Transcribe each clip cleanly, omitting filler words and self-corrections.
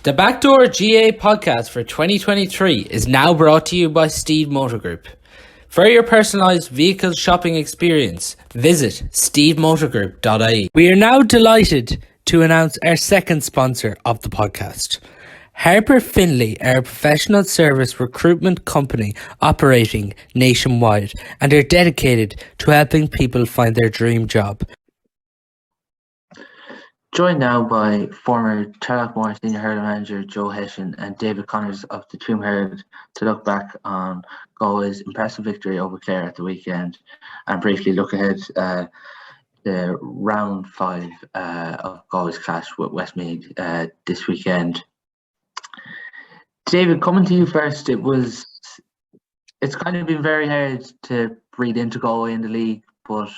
The Backdoor GAA Podcast for 2023 is now brought to you by Steede Motor Group. For your personalised vehicle shopping experience, visit steedemotorgroup.ie. We are now delighted to announce our second sponsor of the podcast. Harper Finlay are a professional service recruitment company operating nationwide and are dedicated to helping people find their dream job. Joined now by former Turloughmore senior hurling manager Joe Hession and David Connors of the Tuam Herald to look back on Galway's impressive victory over Clare at the weekend and briefly look ahead the round 5 of Galway's clash with Westmeath this weekend. David, coming to you first, it's kind of been very hard to breathe into Galway in the league, but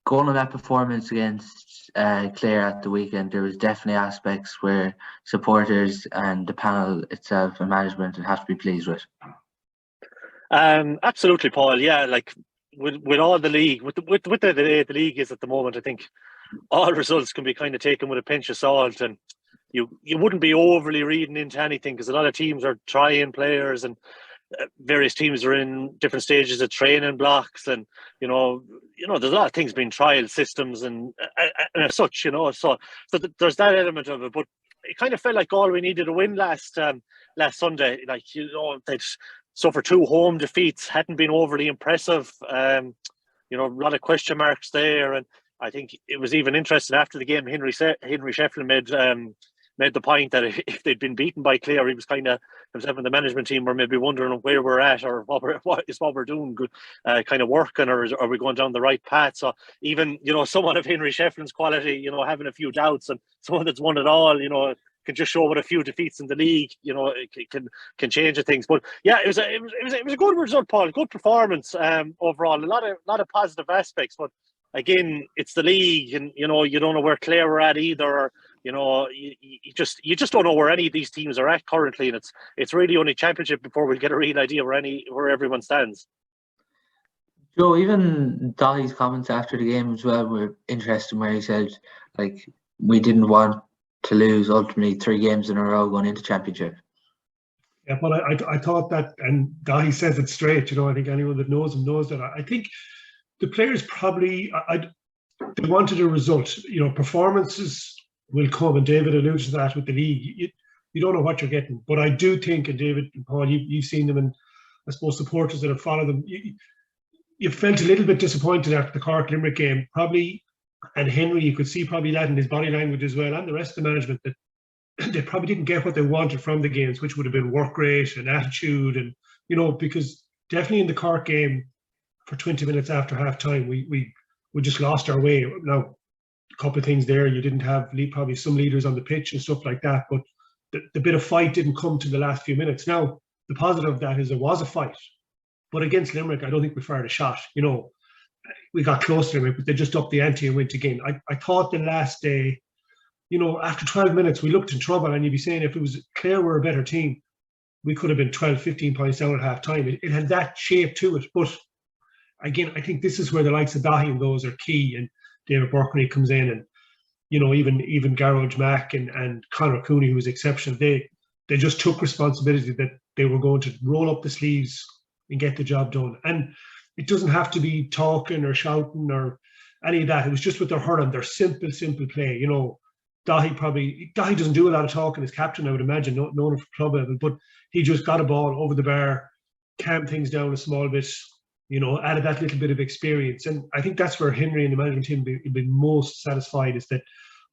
going on that performance against Clare at the weekend, there was definitely aspects where supporters and the panel itself and management would have to be pleased with. Absolutely, Paul. Yeah, like with all the league, with the league is at the moment, I think all results can be kind of taken with a pinch of salt, and you wouldn't be overly reading into anything because a lot of teams are trying players and various teams are in different stages of training blocks, and you know there's a lot of things being trial systems and as such, so there's that element of it. But it kind of felt like all we needed a win last Sunday. Like, they'd suffered 2 home defeats, hadn't been overly impressive. A lot of question marks there, and I think it was even interesting after the game. Henry Shefflin made the point that if they'd been beaten by Clare, he was kind of, himself and the management team were maybe wondering where we're at or what we're doing good, kind of working, or are we going down the right path. So even someone of Henry Shefflin's quality, having a few doubts, and someone that's won it all, can just show what a few defeats in the league, it can change things. But yeah, it was a good result, Paul. Good performance overall. A lot of positive aspects, but again, it's the league, and you don't know where Clare are at either. Or, you just don't know where any of these teams are at currently, and it's really only championship before we get a real idea where everyone stands. Joe, even Daithi's comments after the game as well were interesting, where he said, like, we didn't want to lose ultimately 3 games in a row going into championship. Yeah, but I thought that, and Daithi says it straight. I think anyone that knows him knows that. I think the players probably they wanted a result. Performances will come, and David alluded to that with the league. You don't know what you're getting, but I do think, and David and Paul, you've seen them, and I suppose supporters that have followed them, you felt a little bit disappointed after the Cork Limerick game, probably, and Henry, you could see probably that in his body language as well, and the rest of the management, that they probably didn't get what they wanted from the games, which would have been work rate and attitude, and because definitely in the Cork game, for 20 minutes after half time, we just lost our way. Now, a couple of things there. You didn't have probably some leaders on the pitch and stuff like that, but the bit of fight didn't come to the last few minutes. Now, the positive of that is there was a fight, but against Limerick, I don't think we fired a shot. We got close to Limerick, but they just upped the ante and went again. I thought the last day, after 12 minutes, we looked in trouble, and you'd be saying if it was Clare were a better team, we could have been 12, 15 points down at half time. It had that shape to it, but again, I think this is where the likes of Daithi and those are key, and David Burke when he comes in, and even Garage Mack and Conor Cooney, who was exceptional. They just took responsibility that they were going to roll up the sleeves and get the job done. And it doesn't have to be talking or shouting or any of that. It was just with their hurling, their simple play. Daithi doesn't do a lot of talking as captain, I would imagine, known for club level, but he just got a ball over the bar, calmed things down a small bit, added that little bit of experience. And I think that's where Henry and the management team have been most satisfied, is that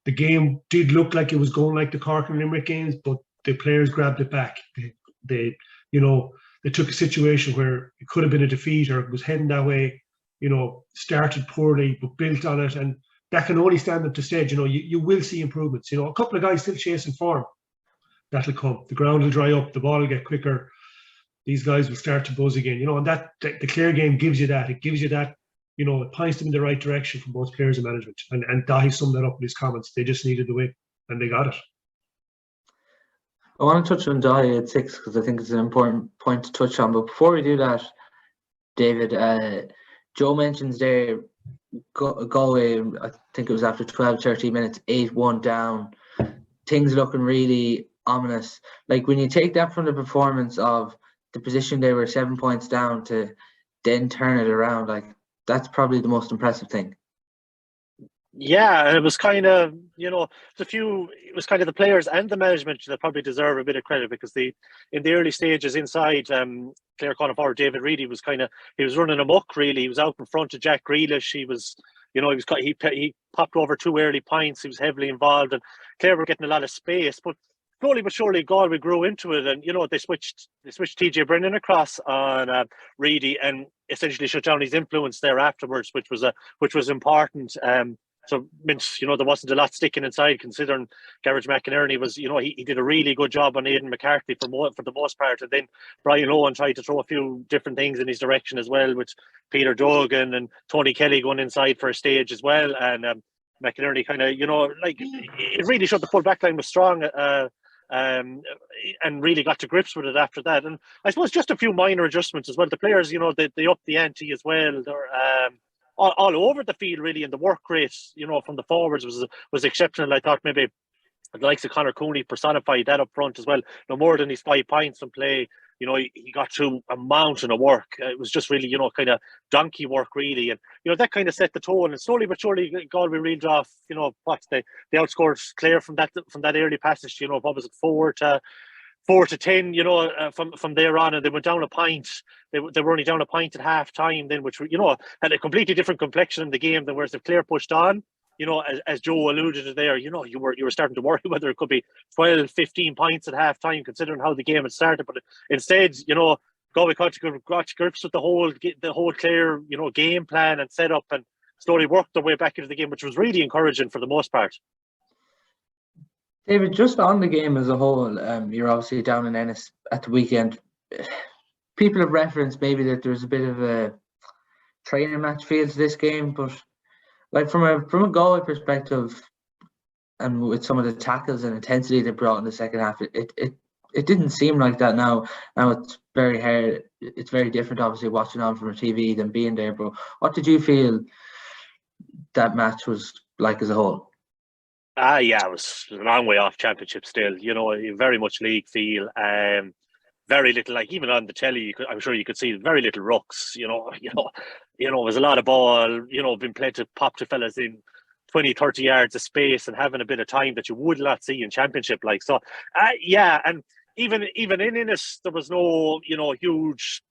the game did look like it was going like the Cork and Limerick games, but the players grabbed it back. They took a situation where it could have been a defeat or it was heading that way, started poorly, but built on it. And that can only stand up to stage. You will see improvements. A couple of guys still chasing form. That'll come. The ground will dry up. The ball will get quicker. These guys will start to buzz again, and that the Clare game gives you that. It gives you that, it points them in the right direction from both players and management. And Daithi summed that up in his comments. They just needed the win, and they got it. I want to touch on Daithi at 6 because I think it's an important point to touch on. But before we do that, David, Joe mentions there Galway, I think it was after 12, 13 minutes, 8-1 down. Things looking really ominous. Like when you take that from the performance of the position they were 7 points down to then turn it around, like that's probably the most impressive thing. Yeah, and it was kind of, it was kind of the players and the management that probably deserve a bit of credit, because in the early stages inside, Clare forward David Reedy he was running amok really. He was out in front of Jack Grealish. He popped over 2 early points. He was heavily involved, and Clare were getting a lot of space, but slowly but surely Galway grew into it, and they switched TJ Brennan across on Reedy and essentially shut down his influence there afterwards, which was important. So meant there wasn't a lot sticking inside, considering Garage McInerney was he did a really good job on Aidan McCarthy for the most part, and then Brian Owen tried to throw a few different things in his direction as well, with Peter Duggan and Tony Kelly going inside for a stage as well, and McInerney kind of it really showed the full back line was strong. And really got to grips with it after that. And I suppose just a few minor adjustments as well. The players, they upped the ante as well. They're all over the field really, and the work rate, from the forwards was exceptional. I thought maybe the likes of Conor Cooney personified that up front as well. No more than his 5 points from play. He got through a mountain of work. It was just really, kind of donkey work really, and that kind of set the tone. And slowly but surely, Galway reeled off. They outscored Clare from that early passage. What was it, 4-10? From there on, and they went down a point. They were only down a point at half time then, which had a completely different complexion in the game than whereas if Clare pushed on. As Joe alluded to there, you were starting to worry whether it could be 12, 15 points at half time, considering how the game had started. But instead, Galway got to grips with the whole Clare, game plan and setup, and slowly worked their way back into the game, which was really encouraging for the most part. David, just on the game as a whole, you're obviously down in Ennis at the weekend. People have referenced maybe that there's a bit of a training match feel to this game, but like from a Galway perspective, and with some of the tackles and intensity they brought in the second half, it didn't seem like that. Now it's very hard. It's very different, obviously, watching on from a TV than being there. But what did you feel that match was like as a whole? Yeah, it was a long way off championship still. Very much league feel. Very little, like even on the telly, I'm sure you could see very little rucks. There's a lot of ball. Being played to pop to fellas in 20, 30 yards of space and having a bit of time that you would not see in championship. Like so, and even in Innis, there was no huge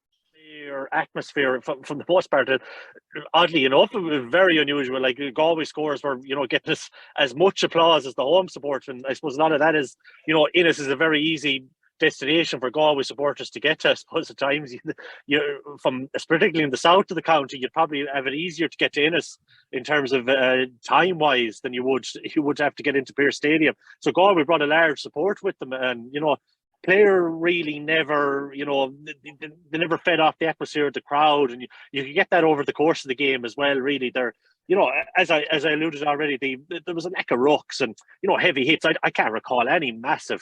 atmosphere from the most part. Oddly enough, it was very unusual. Like Galway scores were getting as much applause as the home support, and I suppose a lot of that is Innis is a very easy destination for Galway supporters to get to. I suppose at times particularly in the south of the county, you'd probably have it easier to get to Innis in terms of time wise than you would have to get into Pearse Stadium. So Galway brought a large support with them, and Clare really never, they never fed off the atmosphere of the crowd, and you could get that over the course of the game as well. Really, they're, as I alluded already, there was a lack of rucks and heavy hits. I can't recall any massive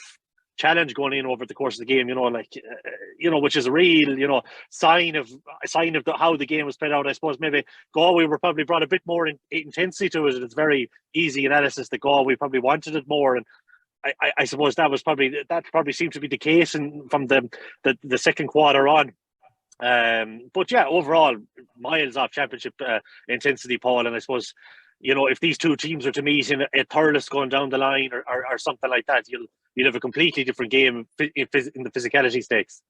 challenge going in over the course of the game. Which is a real, sign of how the game was played out. I suppose maybe Galway were probably brought a bit more intensity to it. It's very easy analysis that Galway probably wanted it more, and I suppose that probably seemed to be the case from the second quarter on. But yeah, overall, miles off championship intensity, Paul. And I suppose, if these two teams are to meet in a Thurles going down the line or something like that, you'll have a completely different game in the physicality stakes.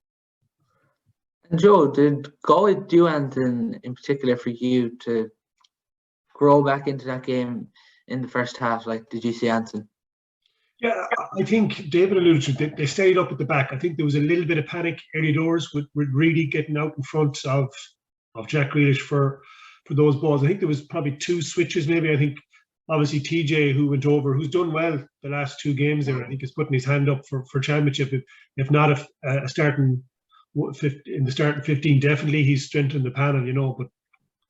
And Joe, did Galway do anything in particular for you to grow back into that game in the first half? Like, did you see anything? Yeah, I think David alluded to it. They stayed up at the back. I think there was a little bit of panic early doors with really getting out in front of Jack Grealish for those balls. I think there was probably 2 switches maybe. I think obviously TJ, who went over, who's done well the last 2 games there, I think is putting his hand up for championship. If not a starting in the starting 15, definitely he's strengthened the panel, but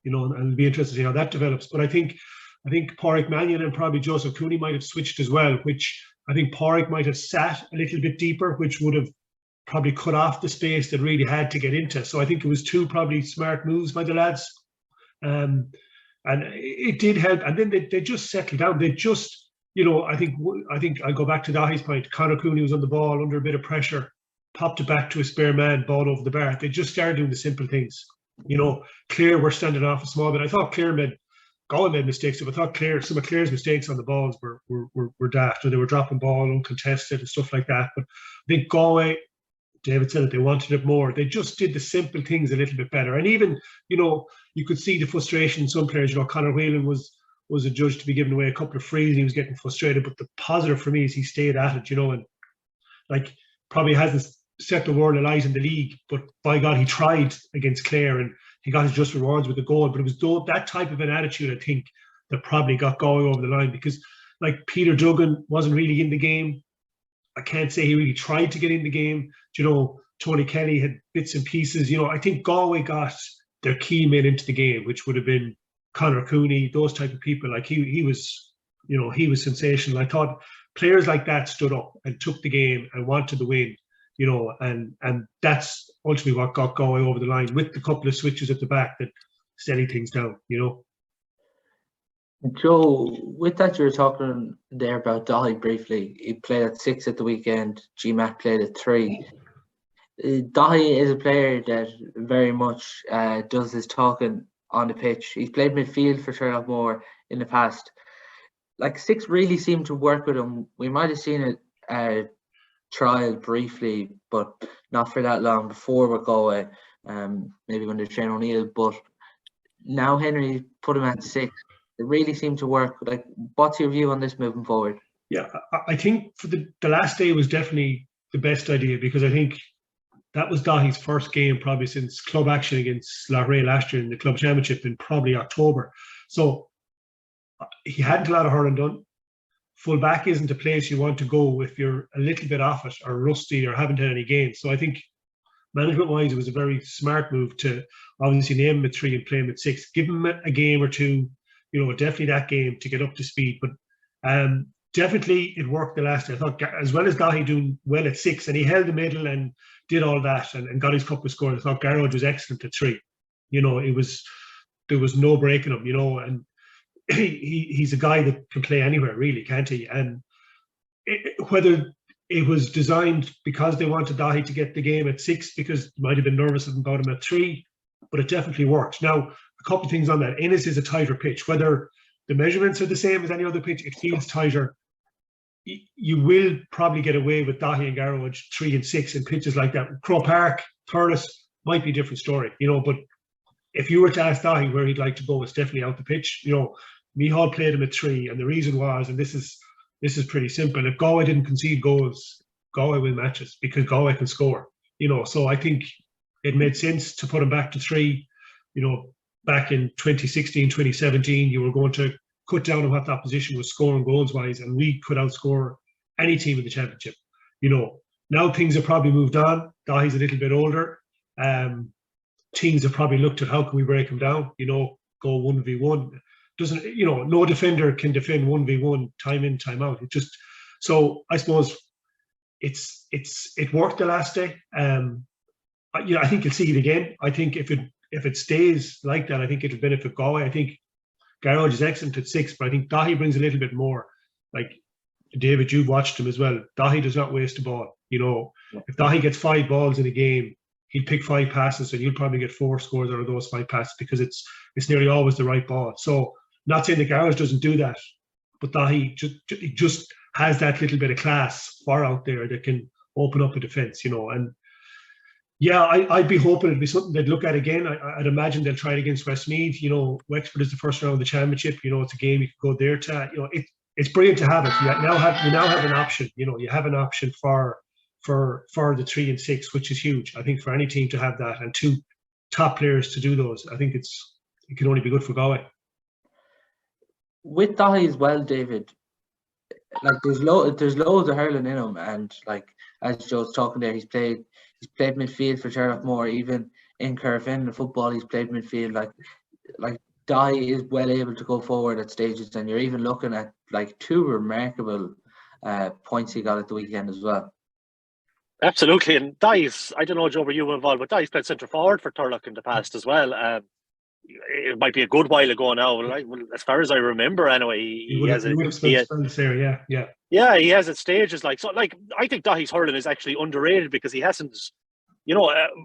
and it'll be interesting to see how that develops. But I think Pádraig Mannion and probably Joseph Cooney might have switched as well, which I think Pádraig might have sat a little bit deeper, which would have probably cut off the space that really had to get into. So I think it was 2 probably smart moves by the lads. And it did help. And then they just settled down. They just I think I'll go back to Daihi's point. Conor Cooney was on the ball under a bit of pressure, popped it back to a spare man, ball over the bar. They just started doing the simple things. Clare were standing off a small bit. I thought Galway made mistakes, but I thought some of Clare's mistakes on the balls were daft, or they were dropping ball uncontested and stuff like that. But I think Galway, David said it, they wanted it more. They just did the simple things a little bit better. And even, you could see the frustration in some players. Conor Whelan was adjudged to be giving away a couple of frees. He was getting frustrated. But the positive for me is he stayed at it, and probably hasn't set the world alight in the league. But by God, he tried against Clare and he got his just rewards with the goal. But it was that type of an attitude, I think, that probably got Galway over the line, because Peter Duggan wasn't really in the game. I can't say he really tried to get in the game. Tony Kelly had bits and pieces. I think Galway got their key men into the game, which would have been Conor Cooney, those type of people. He was sensational. I thought players like that stood up and took the game and wanted the win, and that's ultimately what got Galway over the line, with the couple of switches at the back that steadied things down, Joe, with that you were talking there about Daithi briefly. He played at 6 at the weekend. GMAT played at 3. Daithi is a player that very much does his talking on the pitch. He's played midfield for Turloughmore in the past. 6 really seemed to work with him. We might have seen it trial briefly, but not for that long before with Galway. Maybe when they trained O'Neill, but now Henry put him at 6. It really seemed to work. What's your view on this moving forward? Yeah, I think for the last day was definitely the best idea, because I think that was Daihi's first game probably since club action against Loughrea last year in the club championship in probably October. So he hadn't a lot of hurling done. Full back isn't a place you want to go if you're a little bit off it or rusty or haven't had any games. So I think management-wise, it was a very smart move to obviously name him at 3 and play him at 6. Give him a game or two, definitely that game to get up to speed. But definitely it worked the last day. I thought, as well as Daithi doing well at 6, and he held the middle and did all that and got his couple of scores, I thought Garrod was excellent at 3. There was no breaking him, and he's a guy that can play anywhere, really, can't he? And whether it was designed because they wanted Daithi to get the game at 6, because they might have been nervous about him at 3, but it definitely worked. Now, a couple of things on that. Ennis is a tighter pitch. Whether the measurements are the same as any other pitch, it feels tighter. You will probably get away with Daithi and Garrod 3 and 6 in pitches like that. Crow Park, Thurles might be a different story, but if you were to ask Daithi where he'd like to go, it's definitely out the pitch. Mihal played him at 3, and the reason was, and this is pretty simple, if Galway didn't concede goals, Galway win matches, because Galway can score. So I think it made sense to put him back to 3. Back in 2016, 2017, you were going to cut down on what the opposition was scoring goals wise, and we could outscore any team in the championship. Now things have probably moved on. Daihi's a little bit older. Teams have probably looked at how can we break them down, go 1v1. No defender can defend 1v1 time in, time out. So I suppose it worked the last day. I think you'll see it again. I think if it stays like that, I think it'll benefit Galway. I think Garrod is excellent at 6, but I think Daithi brings a little bit more. David, you've watched him as well. Daithi does not waste a ball. If Daithi gets 5 balls in a game, he'll pick 5 passes, and you'll probably get 4 scores out of those 5 passes, because it's nearly always the right ball. So, not saying that Garrod doesn't do that, but Daithi just has that little bit of class far out there that can open up a defence, And yeah, I'd be hoping it'd be something they'd look at again. I'd imagine they'll try it against Westmeath. Wexford is the first round of the championship. It's a game you could go there to. It's brilliant to have it. You now have an option. You have an option for the 3 and 6, which is huge. I think for any team to have that, and 2 top players to do those, I think it can only be good for Galway. With Daithi as well, David, there's loads of hurling in him, and as Joe's talking there, he's played midfield for Turloughmore. Even in Carfin, the football, he's played midfield. Daithi is well able to go forward at stages, and you're even looking at 2 remarkable points he got at the weekend as well. Absolutely, and Daithi, I don't know, Joe, were you involved, but Daithi played centre forward for Turlough in the past as well. it might be a good while ago now. Well, as far as I remember, anyway, He would have spent there, yeah. Yeah, he has at stages like so. Like I think Daithi's hurling is actually underrated because he hasn't.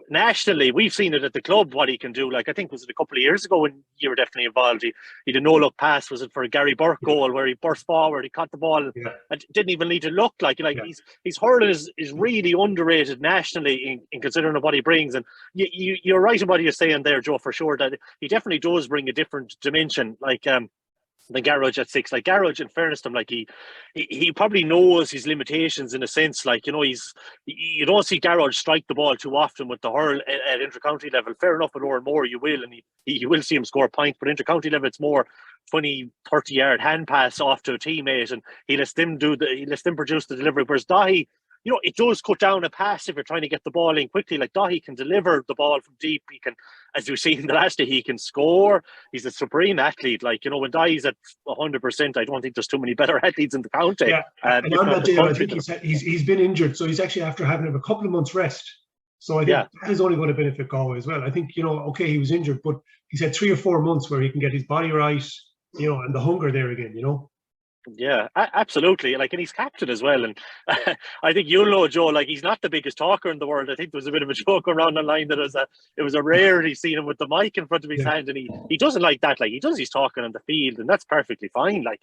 Nationally, we've seen it at the club what he can do. Like I think was it a couple of years ago when you were definitely involved. He did a no-look pass. Was it for a Gary Burke goal where he burst forward, he caught the ball and didn't even need to look like his hurling is really underrated nationally in considering of what he brings. And you're right in what you're saying there, Joe, for sure that he definitely does bring a different dimension. Like than Garage at 6. Like Garage, in fairness to him, like he probably knows his limitations in a sense. Like, you don't see Garage strike the ball too often with the hurl at inter-county level. Fair enough, at More you will, and you will see him score points, but inter-county level it's more 20-30 yard hand pass off to a teammate, and he lets them produce the delivery. Whereas Daithi, it does cut down a pass if you're trying to get the ball in quickly. Like Daithi can deliver the ball from deep. He can, as you see in the last day, he can score. He's a supreme athlete. Like, when Daihi's at 100%, I don't think there's too many better athletes in the county. Yeah, and on that day, I think he's been injured, so he's actually after having a couple of months rest. So I think that is only going to benefit Galway as well. I think, okay, he was injured, but he's had 3 or 4 months where he can get his body right, and the hunger there again, Yeah, absolutely. Like, and he's captain as well. And I think you'll know, Joe, like he's not the biggest talker in the world. I think there was a bit of a joke around online that it was a rarity seeing him with the mic in front of his hand, and he doesn't like that. Like he does his talking on the field, and that's perfectly fine. Like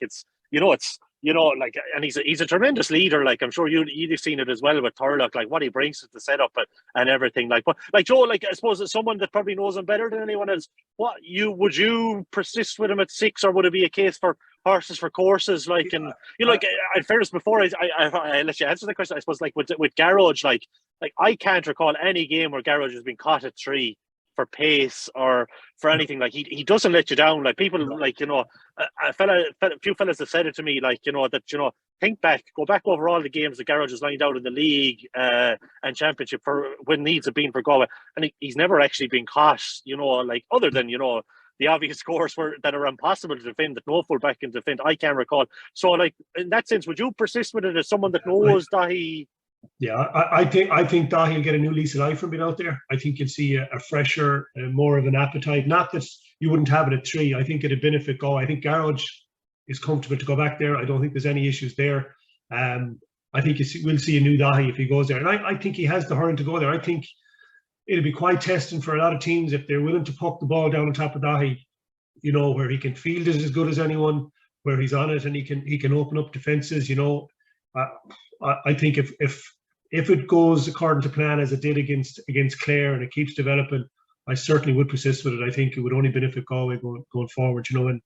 like, and he's a tremendous leader. Like I'm sure you've seen it as well with Turlough, like what he brings to the setup and everything. Like, but like Joe, like I suppose as someone that probably knows him better than anyone else, would you persist with him at 6, or would it be a case for horses for courses? Like, and like in fairness, before I let you answer the question, I suppose like with Garage, like I can't recall any game where Garage has been caught at 3 for pace or for anything. Like he doesn't let you down. Like people, like a few fellas have said it to me, like that go back over all the games that Garage has lined out in the league and championship for when needs have been for Galway, and he's never actually been caught. Like other than the obvious scores that are impossible to defend, that no fullback can defend. I can't recall. So, like in that sense, would you persist with it as someone that knows that he? Yeah, I think Daithi will get a new lease of life from being out there. I think you'll see a fresher, more of an appetite. Not that you wouldn't have it at 3. I think it'd benefit Galway. I think Garage is comfortable to go back there. I don't think there's any issues there. I think we'll see a new Daithi if he goes there, and I think he has the hurling to go there. I think it'll be quite testing for a lot of teams if they're willing to poke the ball down on top of Daithi, where he can field it as good as anyone, where he's on it and he can open up defences. I think if it goes according to plan as it did against Clare and it keeps developing, I certainly would persist with it. I think it would only benefit Galway going forward. And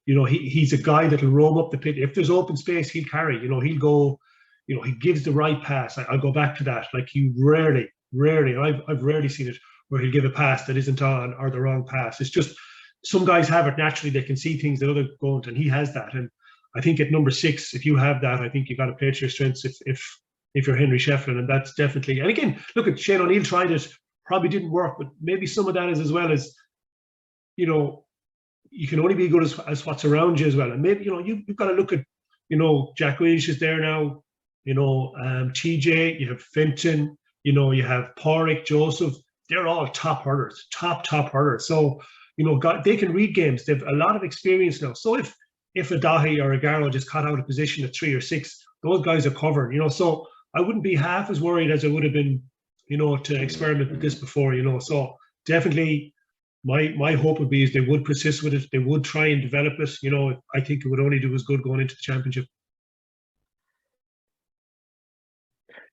he's a guy that'll roam up the pit. If there's open space, he'll carry. He'll go. He gives the right pass. I'll go back to that. Like he rarely. I've rarely seen it where he'll give a pass that isn't on or the wrong pass. It's just some guys have it naturally. They can see things that others don't, and he has that. And I think at number 6, if you have that, I think you've got to play to your strengths if you're Henry Shefflin, and that's definitely. And again, look at Shane O'Neill tried it, probably didn't work, but maybe some of that is as well as, you can only be good as what's around you as well. And maybe you've got to look at, Jack Williams is there now, TJ, you have Fenton, you have Porrick, Joseph. They're all top hurlers, top hurlers. So they can read games. They've a lot of experience now. So if a Daithi or a Garage is caught out of position at 3 or 6, those guys are covered, So I wouldn't be half as worried as I would have been, to experiment with this before, So definitely my hope would be is they would persist with it. They would try and develop it. I think it would only do as good going into the championship.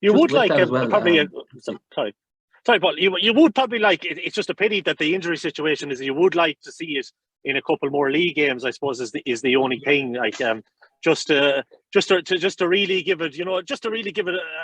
You would like probably. Sorry, Paul. You would probably like. It's just a pity that the injury situation is. You would like to see it in a couple more league games, I suppose, is the only thing. Like just to really give it,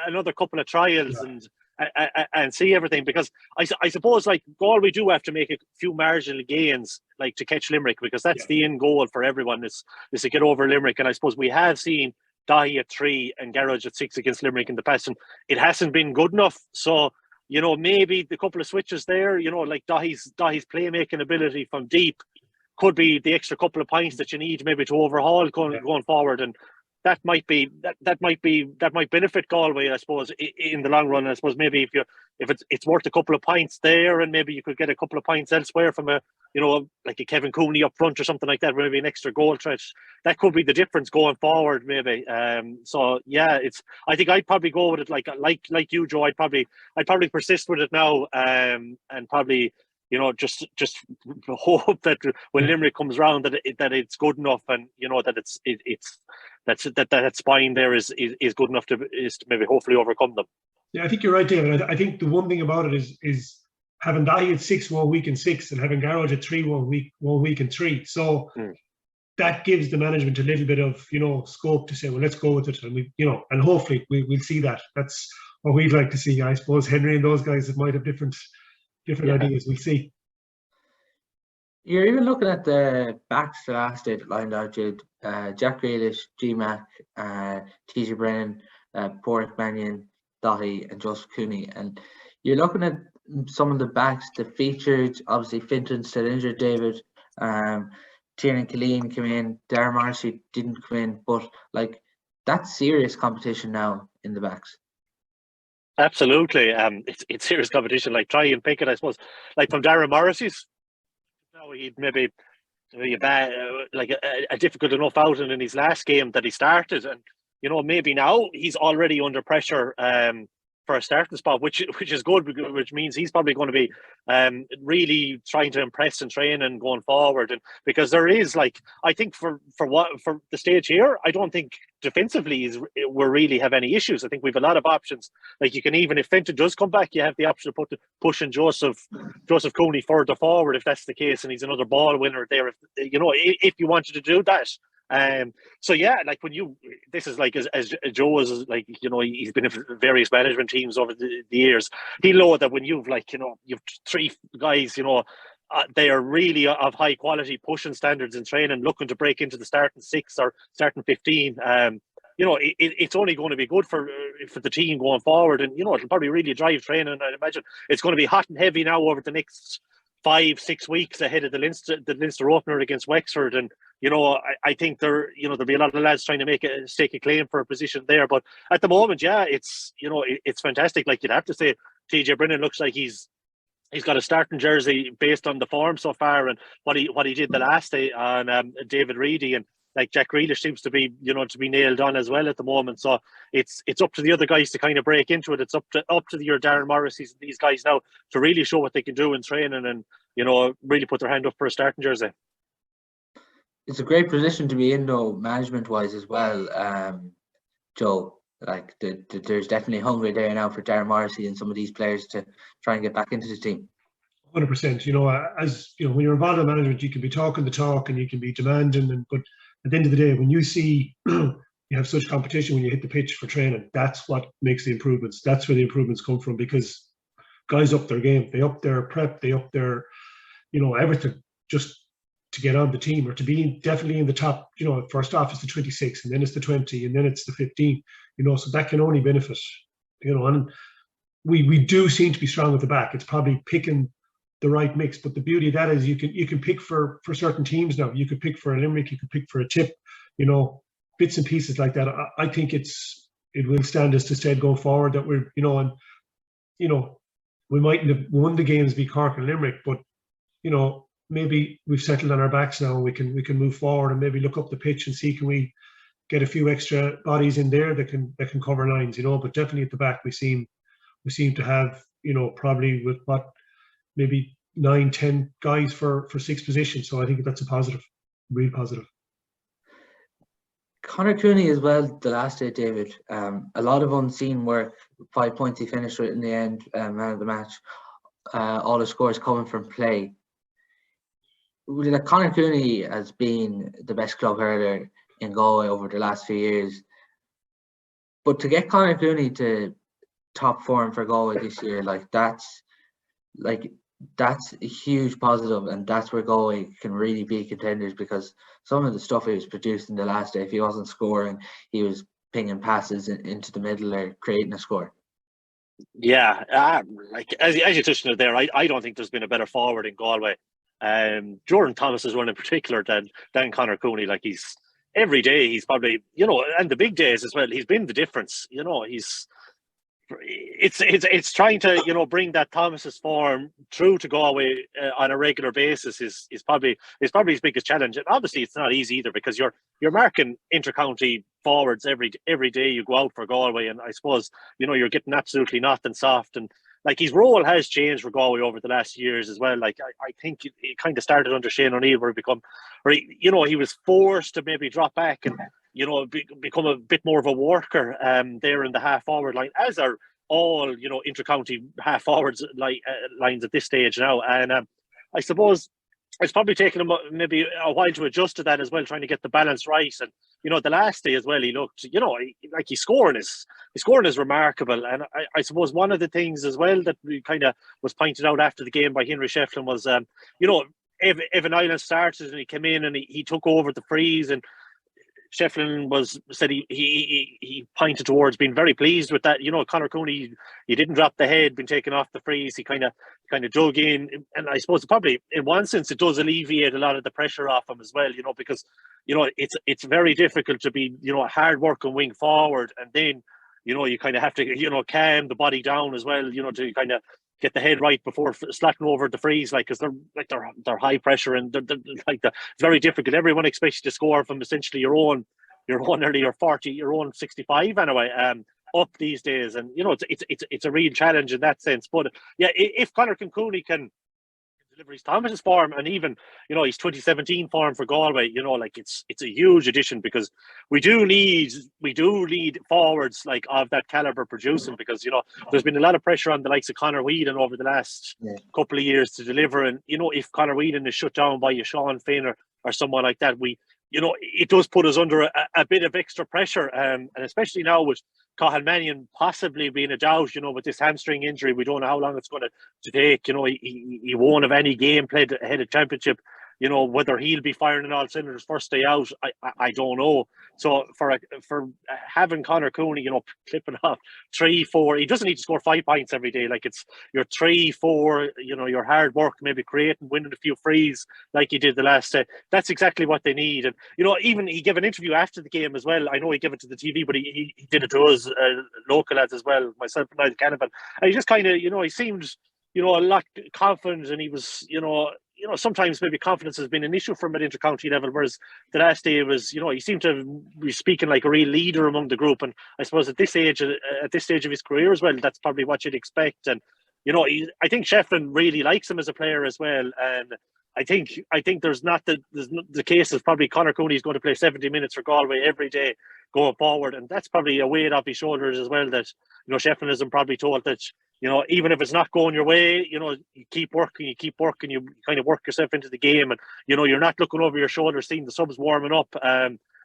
another couple of trials and see everything, because I suppose like Galway do have to make a few marginal gains like to catch Limerick, because that's the end goal for everyone is to get over Limerick. And I suppose we have seen Daithi at 3 and Garage at 6 against Limerick in the past, and it hasn't been good enough. So maybe the couple of switches there, like Daithi's playmaking ability from deep could be the extra couple of points that you need maybe to overhaul going forward. And that might benefit Galway, I suppose, in the long run. I suppose maybe if it's worth a couple of points there, and maybe you could get a couple of points elsewhere from like a Kevin Cooney up front or something like that, maybe an extra goal threat. That could be the difference going forward, maybe. So yeah, I think I'd probably go with it like you, Joe. I'd probably persist with it now, and probably just hope that when Limerick comes round that it's good enough, and that that spine there is good enough to maybe hopefully overcome them. Yeah, I think you're right, David. I think the one thing about it is having Daithi at 6 1 week and 6, and having Garage at 3 1 week and 3. So that gives the management a little bit of scope to say, well, let's go with it, and and hopefully we'll see that. That's what we'd like to see. I suppose Henry and those guys that might have different ideas. We'll see. You're even looking at the backs the last day that lined out, Jude. Jack Grealish, G-Mac, TJ Brennan, Porrick Mannion, Daithi, and Joseph Cooney. And you're looking at some of the backs that featured. Obviously, Finton still injured, David. Tiernan Killeen came in. Darren Morrissey didn't come in. But, that's serious competition now in the backs. Absolutely. It's serious competition. Try and pick it, I suppose. From Darren Morrissey's, he'd maybe a difficult enough outing in his last game that he started, and maybe now he's already under pressure for a starting spot, which is good, which means he's probably going to be really trying to impress and train and going forward. And because there is I think for the stage here, I don't think defensively we really have any issues. I think we've a lot of options. You can, even if Fenton does come back, you have the option of pushing Joseph Cooney further forward if that's the case, and he's another ball winner there. If you wanted to do that. So yeah, when this is as Joe was he's been in various management teams over the years. He'll know that when you've you've 3 guys, they are really of high quality, pushing standards in training, looking to break into the starting 6 or starting 15. It's only going to be good for the team going forward, and it'll probably really drive training. I imagine it's going to be hot and heavy now over the next 5-6 weeks ahead of the Leinster opener against Wexford, and I think there'll be a lot of lads trying to stake a claim for a position there. But at the moment, yeah, it's it's fantastic. You'd have to say, TJ Brennan looks like he's got a starting jersey based on the form so far and what he did the last day on David Reedy, and Jack Grealish seems to be nailed on as well at the moment. So it's up to the other guys to kind of break into it. It's up to your Darren Morrisseys and these guys now to really show what they can do in training, and really put their hand up for a starting jersey. It's a great position to be in, though, management-wise as well, Joe. There's definitely hungry there now for Darren Morrissey and some of these players to try and get back into the team. 100%. As when you're involved in management, you can be talking the talk and you can be demanding, but at the end of the day, when you see you have such competition when you hit the pitch for training, that's what makes the improvements. That's where the improvements come from, because guys up their game, they up their prep, they up their everything just to get on the team, or to be definitely in the top. First off it's the 26, and then it's the 20, and then it's the 15. So that can only benefit. And we do seem to be strong at the back. It's probably picking the right mix, but the beauty of that is you can pick for certain teams now. You could pick for a Limerick, you could pick for a Tip, bits and pieces like that. I think it will stand us to stead going forward that we're we mightn't have won the games be Cork and Limerick, but maybe we've settled on our backs now, and we can move forward and maybe look up the pitch and see, can we get a few extra bodies in there that can cover lines, but definitely at the back we seem to have, probably with maybe 9-10 guys for 6 positions. So I think that's a positive, real positive. Conor Cooney as well, the last day, David. A lot of unseen work. 5 points he finished with in the end, man of the match. All the scores coming from play. Conor Cooney has been the best club hurler in Galway over the last few years. But to get Conor Cooney to top form for Galway this year, that's a huge positive, and that's where Galway can really be contenders, because some of the stuff he was producing the last day, if he wasn't scoring, he was pinging passes into the middle or creating a score. Yeah, as you touched on it there, I don't think there's been a better forward in Galway. Jordan Thomas is one in particular than Conor Cooney. every day he's probably, and the big days as well, he's been the difference. It's trying to bring that Thomas's form through to Galway on a regular basis is probably his biggest challenge. And obviously it's not easy either, because you're marking intercounty forwards every day you go out for Galway, and I suppose you're getting absolutely nothing soft. And like, his role has changed for Galway over the last years as well. Like, I think it kind of started under Shane O'Neill, where he was forced to maybe drop back and become a bit more of a worker there in the half forward line, as are all intercounty half forwards lines at this stage now. And I suppose it's probably taken him maybe a while to adjust to that as well, trying to get the balance right. And the last day as well, he looked like his scoring is remarkable. And I suppose one of the things as well that we kind of was pointed out after the game by Henry Shefflin was Evan Island started and he came in and he took over the frees, and Shefflin said he pointed towards being very pleased with that. Conor Cooney, he didn't drop the head, been taken off the freeze. He kind of dug in, and I suppose probably in one sense it does alleviate a lot of the pressure off him as well. Because it's very difficult to be a hard working wing forward, and then you kind of have to calm the body down as well. To kind of get the head right before slacking over the freeze, because they're high pressure, and they're it's very difficult. Everyone expects you to score from essentially your own nearly your 40, your own 65 anyway, up these days, and it's a real challenge in that sense. But yeah, if Conor Cooney can deliver his Thomas's form, and even his 2017 form for Galway, it's a huge addition, because we do need forwards like of that caliber producing, because there's been a lot of pressure on the likes of Conor Whelan over the last couple of years to deliver, and if Conor Whelan is shut down by a Sean Finn or someone like that, it does put us under a bit of extra pressure, and especially now with Cathal Mannion possibly being a doubt, with this hamstring injury. We don't know how long it's going to take. He won't have any game played ahead of championship. Whether he'll be firing on all cylinders first day out, I don't know. So for having Conor Cooney, clipping off 3-4, he doesn't need to score 5 points every day. Like, it's your 3-4, your hard work, maybe creating, winning a few frees like he did the last set. That's exactly what they need. And even he gave an interview after the game as well. I know he gave it to the TV, but he did it to us local lads as well, myself and Niall Canavan. And he just kind of, he seemed a lot confident, and he was, sometimes maybe confidence has been an issue for him at intercounty level, whereas the last day was, he seemed to be speaking like a real leader among the group. And I suppose at this stage of his career as well, that's probably what you'd expect. And I think Shefflin really likes him as a player as well. And I think there's the case is probably Conor Cooney is going to play 70 minutes for Galway every day going forward, and that's probably a weight off his shoulders as well, that Shefflin isn't probably told that even if it's not going your way, you keep working, you kind of work yourself into the game, and you're not looking over your shoulder seeing the subs warming up,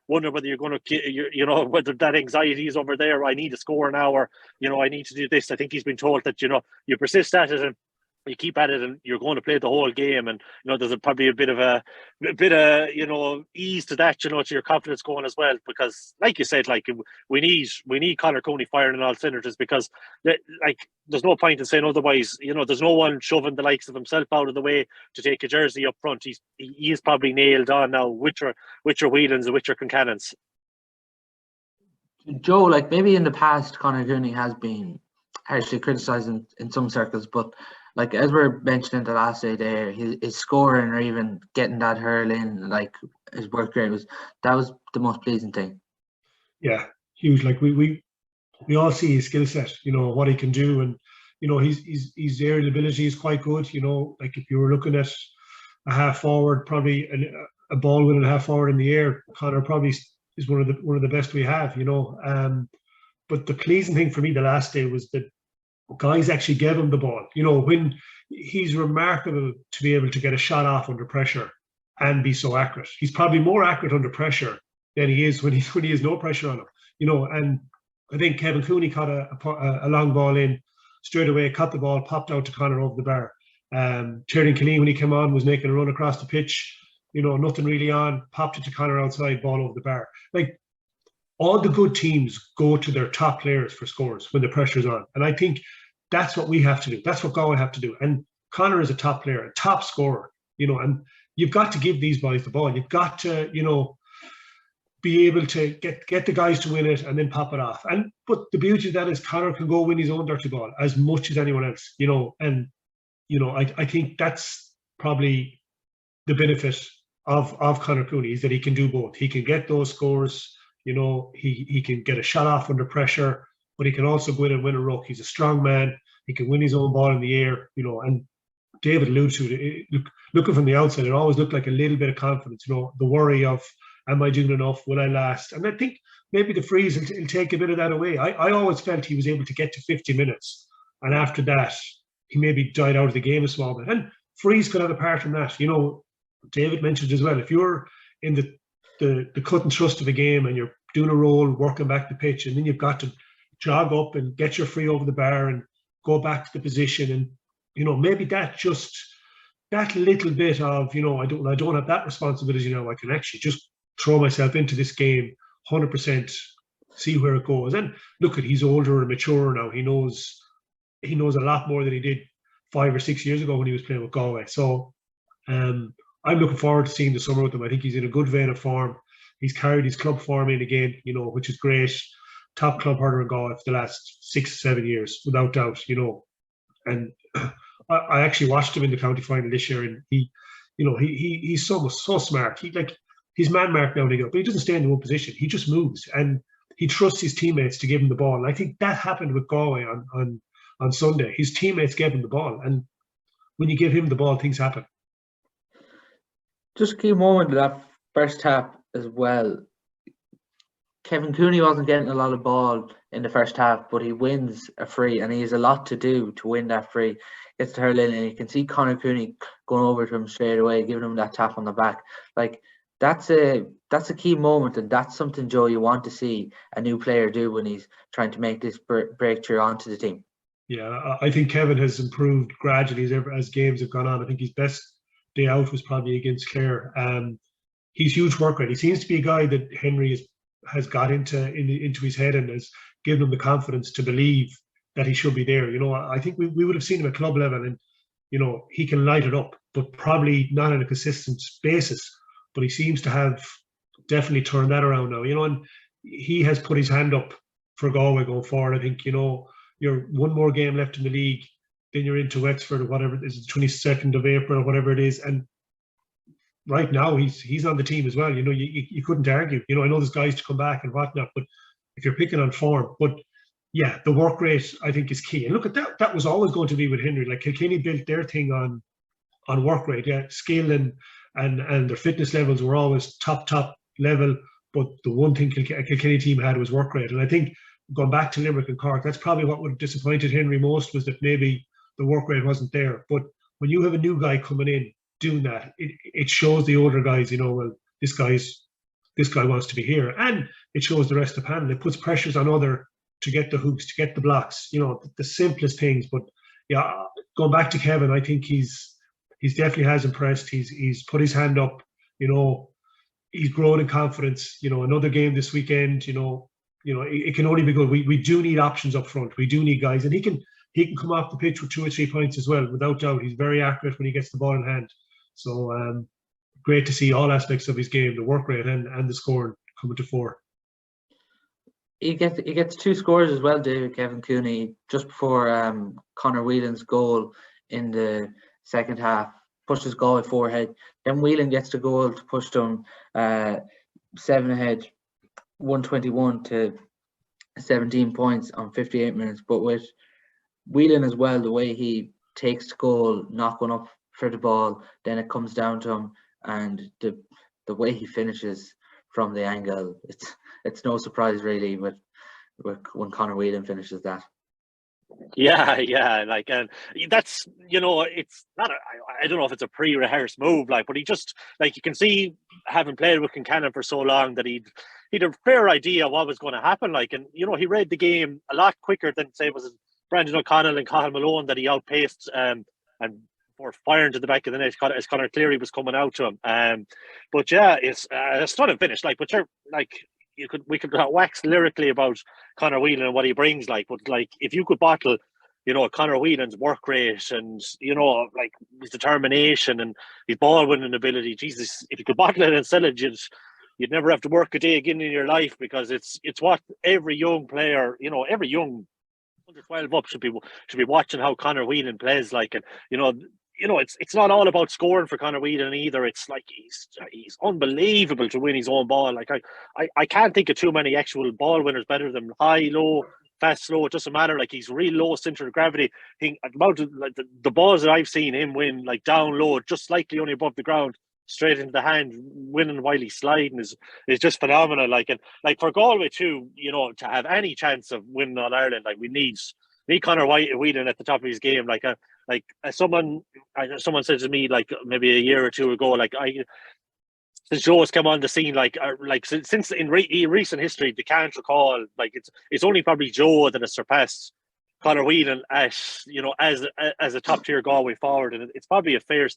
wonder whether you're going to whether that anxiety is over there. I need to score now, or I need to do this. I think he's been told that you persist at it and you keep at it, and you're going to play the whole game. And there's probably a bit of ease to that, to your confidence going as well, because like you said, we need Conor Cooney firing on all cylinders, because there's no point in saying otherwise. There's no one shoving the likes of himself out of the way to take a jersey up front. He is probably nailed on now with your Whelans and with your Concannons. Joe, maybe in the past Conor Cooney has been harshly criticised in some circles, but as we're mentioning the last day there, his scoring, or even getting that hurl in, his work rate was the most pleasing thing. Yeah, huge. We all see his skill set, what he can do, and his aerial ability is quite good. If you were looking at a half forward, probably a ball winning half forward in the air, Conor probably is one of the best we have. But the pleasing thing for me the last day was that guys actually gave him the ball. When he's remarkable to be able to get a shot off under pressure and be so accurate. He's probably more accurate under pressure than he is when he has no pressure on him. And I think Kevin Cooney caught a long ball in straight away, caught the ball, popped out to Conor over the bar. Tiernan Killeen, when he came on, was making a run across the pitch. Nothing really on, popped it to Conor outside, ball over the bar. All the good teams go to their top players for scores when the pressure's on. And I think that's what we have to do. That's what Galway have to do. And Conor is a top player, a top scorer, and you've got to give these boys the ball. You've got to, be able to get the guys to win it and then pop it off. But the beauty of that is Conor can go win his own dirty ball as much as anyone else, I think that's probably the benefit of Conor Cooney, is that he can do both. He can get those scores, he can get a shot off under pressure, but he can also go in and win a ruck. He's a strong man. He can win his own ball in the air, and David alluded to it. Looking from the outside, it always looked like a little bit of confidence, the worry of, am I doing enough? Will I last? And I think maybe the freeze will take a bit of that away. I always felt he was able to get to 50 minutes. And after that, he maybe died out of the game a small bit. And freeze could have a part in that. David mentioned as well, if you're in the cut and thrust of a game and you're doing a roll, working back the pitch, and then you've got to jog up and get your free over the bar and go back to the position. And, maybe that little bit of, I don't have that responsibility now. I can actually just throw myself into this game 100%, see where it goes. And look, he's older and mature now. He knows a lot more than he did 5 or 6 years ago when he was playing with Galway. So I'm looking forward to seeing the summer with him. I think he's in a good vein of form. He's carried his club form in again, which is great. Top club hurler in Galway for the last 6-7 years, without doubt, And I actually watched him in the county final this year, and he's so smart. He's man marked now and again, but he doesn't stay in one position. He just moves, and he trusts his teammates to give him the ball. And I think that happened with Galway on Sunday. His teammates gave him the ball, and when you give him the ball, things happen. Just a key moment of that first half as well. Kevin Cooney wasn't getting a lot of ball in the first half, but he wins a free, and he has a lot to do to win that free. Gets to hurl in, and you can see Conor Cooney going over to him straight away, giving him that tap on the back. That's a key moment, and that's something, Joe, you want to see a new player do when he's trying to make this breakthrough onto the team. Yeah, I think Kevin has improved gradually as games have gone on. I think his best day out was probably against Clare. He's huge work rate. He seems to be a guy that Henry has got into his head and has given him the confidence to believe that he should be there. I think we would have seen him at club level, and he can light it up, but probably not on a consistent basis. But he seems to have definitely turned that around now. And he has put his hand up for Galway going forward. I think you're one more game left in the league, then you're into Wexford or whatever it is, the 22nd of April or whatever it is, and right now he's on the team as well. You couldn't argue. I know there's guys to come back and whatnot, but if you're picking on form, but yeah, the work rate I think is key. And look at that. That was always going to be with Henry. Like Kilkenny built their thing on work rate, yeah, skill and their fitness levels were always top level. But the one thing a Kilkenny team had was work rate. And I think going back to Limerick and Cork, that's probably what would have disappointed Henry most, was that maybe the work rate wasn't there. But when you have a new guy coming in doing that, it shows the older guys, well, this guy wants to be here, and it shows the rest of the panel. It puts pressures on other to get the hooks, to get the blocks, the simplest things. But yeah, going back to Kevin, I think he's definitely has impressed. He's put his hand up, he's grown in confidence. Another game this weekend, it can only be good. We do need options up front. We do need guys, and he can come off the pitch with 2 or 3 points as well, without doubt. He's very accurate when he gets the ball in hand. So great to see all aspects of his game, the work rate and the scoring, coming to fore. He gets 2 scores as well, David, Kevin Cooney, just before Conor Whelan's goal in the second half, pushes Galway 4 ahead. Then Whelan gets the goal to push them 7 ahead, 121 to 17 points on 58 minutes. But with Whelan as well, the way he takes the goal, not going up for the ball, then it comes down to him, and the way he finishes from the angle, it's no surprise really with when Conor Whelan finishes that. Yeah, and that's, it's not I don't know if it's a pre-rehearsed move, but he just, you can see, having played with Kincannon for so long, that he'd a fair idea of what was going to happen, and he read the game a lot quicker than, say, was Brandon O'Connell and Cathal Malone, that he outpaced and were firing to the back of the net as Conor Cleary was coming out to him. But yeah, it's a stunning finish. But you're we could wax lyrically about Conor Whelan and what he brings. But if you could bottle, Conor Whelan's work rate and his determination and his ball winning ability, Jesus, if you could bottle it and sell it, you'd never have to work a day again in your life, because it's what every young player, every young under 12 up should be watching how Conor Whelan plays like. And it's not all about scoring for Conor Whelan either. It's like he's unbelievable to win his own ball. Like I can't think of too many actual ball winners better than high, low, fast, slow. It doesn't matter. Like, he's real low center of gravity. The balls that I've seen him win, like down low, just slightly only above the ground, straight into the hand, winning while he's sliding is just phenomenal. Like, and like for Galway too, to have any chance of winning All Ireland, like we need Conor Whelan at the top of his game. Someone said to me, like maybe a year or two ago, like since Joe's come on the scene, since in recent history, they can't recall, like it's only probably Joe that has surpassed Conor Whelan as a top tier Galway forward, and it's probably a fair